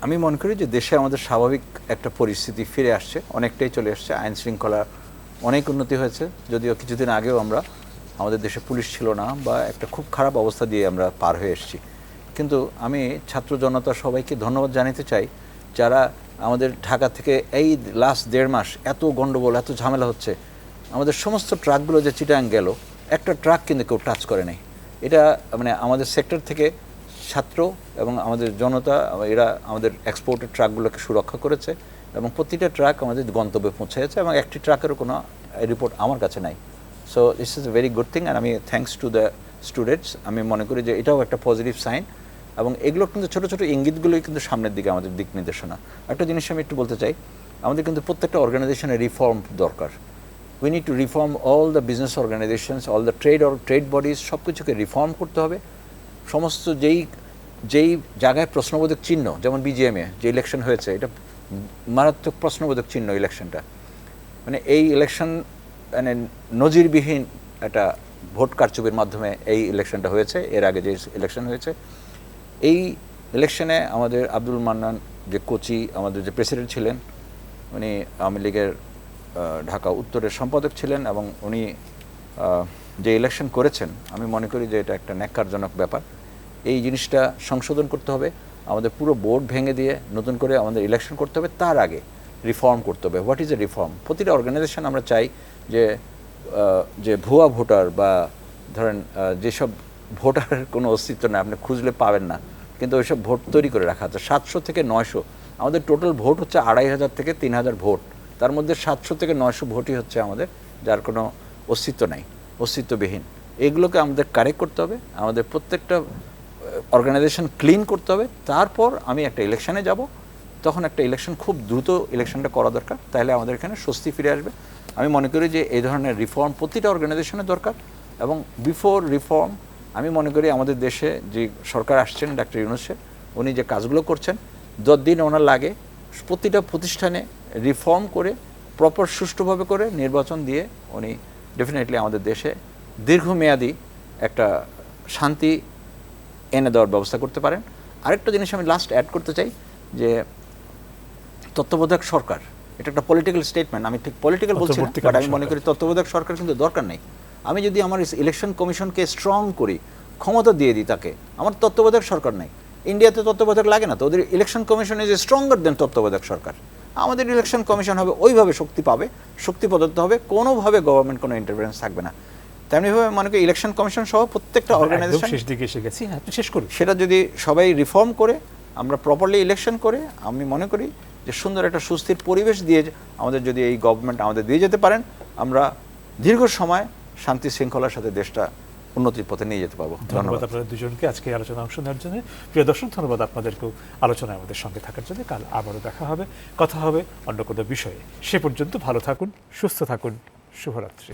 আমি মনে করি যে দেশে আমাদের স্বাভাবিক একটা পরিস্থিতি ফিরে আসছে, অনেকটাই চলে আসছে, আইন শৃঙ্খলা অনেক উন্নতি হয়েছে। যদিও কিছুদিন আগেও আমাদের দেশে পুলিশ ছিল না, বা একটা খুব খারাপ অবস্থা দিয়ে আমরা পার হয়ে এসেছি। কিন্তু আমি ছাত্র জনতা সবাইকে ধন্যবাদ জানাতে চাই, যারা আমাদের ঢাকা থেকে এই লাস্ট 1.5 মাস এত গন্ডগোল, এত ঝামেলা হচ্ছে, আমাদের সমস্ত ট্রাকগুলো যে চিটাং গেল, একটা ট্রাক কিন্তু কেউ টাচ করে নাই। এটা মানে আমাদের সেক্টর থেকে ছাত্র এবং আমাদের জনতা, এরা আমাদের এক্সপোর্টের ট্রাকগুলোকে সুরক্ষা করেছে এবং প্রতিটা ট্রাক আমাদের গন্তব্যে পৌঁছেছে, এবং একটি ট্রাকেরও কোনো রিপোর্ট আমার কাছে নাই। So this is a very good thing, আর আমি থ্যাঙ্কস টু দ্য স্টুডেন্টস, আমি মনে করি যে এটাও একটা পজিটিভ সাইন। এবং এগুলো কিন্তু ছোটো ছোটো ইঙ্গিতগুলোই কিন্তু সামনের দিকে আমাদের দিক নির্দেশনা। একটা জিনিস আমি একটু বলতে চাই, আমাদের কিন্তু প্রত্যেকটা অর্গানাইজেশনের রিফর্ম দরকার। We need to reform all the business organisations, all the trade bodies, সব কিছুকে রিফর্ম করতে হবে। সমস্ত যেই জায়গায় প্রশ্নবোধক চিহ্ন, যেমন বিজিএমএ যে ইলেকশন হয়েছে, এটা মারাত্মক প্রশ্নবোধক চিহ্ন ইলেকশনটা, মানে এই ইলেকশন মানে নজিরবিহীন একটা ভোট কারচুপির মাধ্যমে এই ইলেকশনটা হয়েছে। এর আগে যে ইলেকশন হয়েছে, এই ইলেকশনে আমাদের আব্দুল মান্নান যে কোচি, আমাদের যে প্রেসিডেন্ট ছিলেন, উনি আওয়ামী লীগের ঢাকা উত্তরের সম্পাদক ছিলেন, এবং উনি যে ইলেকশন করেছেন, আমি মনে করি যে এটা একটা ন্যাক্কারজনক ব্যাপার। এই জিনিসটা সংশোধন করতে হবে, আমাদের পুরো বোর্ড ভেঙে দিয়ে নতুন করে আমাদের ইলেকশন করতে হবে। তার আগে রিফর্ম করতে হবে। What is a reform? প্রতিটা অর্গানাইজেশন আমরা চাই যে ভুয়া ভোটার, বা ধরেন যেসব ভোটারের কোনো অস্তিত্ব নেই, আপনি খুঁজলে পাবেন না, কিন্তু ওইসব ভোট তৈরি করে রাখা আছে 700 থেকে 900। আমাদের টোটাল ভোট হচ্ছে 2500 থেকে 3000 ভোট, তার মধ্যে 700 থেকে 900 ভোটই হচ্ছে আমাদের যার কোনো অস্তিত্ব নাই, অস্তিত্ববিহীন। এগুলোকে আমাদের কারেক্ট করতে হবে, আমাদের প্রত্যেকটা অর্গানাইজেশন ক্লিন করতে হবে। তারপর আমি একটা ইলেকশনে যাব, তখন একটা ইলেকশন খুব দ্রুত ইলেকশনটা করা দরকার, তাহলে আমাদের এখানে স্বস্তি ফিরে আসবে। আমি মনে করি যে এই ধরনের রিফর্ম প্রতিটা অর্গানাইজেশনের দরকার। এবং বিফোর রিফর্ম আমি মনে করি আমাদের দেশে যে সরকার আসছেন, ডক্টর ইউনূস, উনি যে কাজগুলো করছেন, যতদিন ওনার লাগে প্রতিটা প্রতিষ্ঠানে রিফর্ম করে প্রপার সুষ্ঠুভাবে করে নির্বাচন দিয়ে উনি ডেফিনেটলি আমাদের দেশে দীর্ঘমেয়াদী একটা শান্তি এনে দেওয়ার ব্যবস্থা করতে পারেন। আরেকটা জিনিস আমি লাস্ট অ্যাড করতে চাই, যে তত্ত্বাবধায়ক সরকার, এটা একটা পলিটিক্যাল স্টেটমেন্ট, আমি ঠিক পলিটিক্যাল বলছি না, বাট আমি মনে করি তত্ত্বাবধায়ক সরকার কিন্তু দরকার নেই। আমি যদি আমার ইলেকশন কমিশনকে স্ট্রং করি, ক্ষমতা দিয়ে দিই তাকে, আমার তত্ত্বাবধায়ক সরকার নেই। ইন্ডিয়াতে তত্ত্বাবধায়ক লাগে না তো, ওদের election commission is stronger than তত্ত্বাবধায়ক সরকার। আমাদের ইলেকশন কমিশন হবে ওইভাবে শক্তি পাবে, শক্তি প্রদত্ত হবে, কোনোভাবে গভর্নমেন্ট কোনো ইন্টারফারেন্স থাকবে না। তেমনিভাবে মনে করি ইলেকশন কমিশন সহ প্রত্যেকটা অর্গানাইজেশন, শেষ দিকে এসে গেছি, আপনি শেষ করুন। সেটা যদি সবাই রিফর্ম করে আমরা প্রপারলি ইলেকশন করে আমি মনে করি যে সুন্দর একটা সুস্থির পরিবেশ দিয়ে আমাদের যদি এই গভর্নমেন্ট আমাদের দিয়ে যেতে পারেন, আমরা দীর্ঘ সময় শান্তি শৃঙ্খলার সাথে দেশটা উন্নতির পথে নিয়ে যেতে পারবো। ধন্যবাদ আপনাদের দুজনকে আজকে এই আলোচনায় অংশ নেওয়ার জন্য। প্রিয় দর্শক, ধন্যবাদ আপনাদেরকেও আলোচনায় আমাদের সঙ্গে থাকার জন্য। কাল আবারও দেখা হবে, কথা হবে অন্য কোনো বিষয়ে। সে পর্যন্ত ভালো থাকুন, সুস্থ থাকুন, শুভরাত্রি।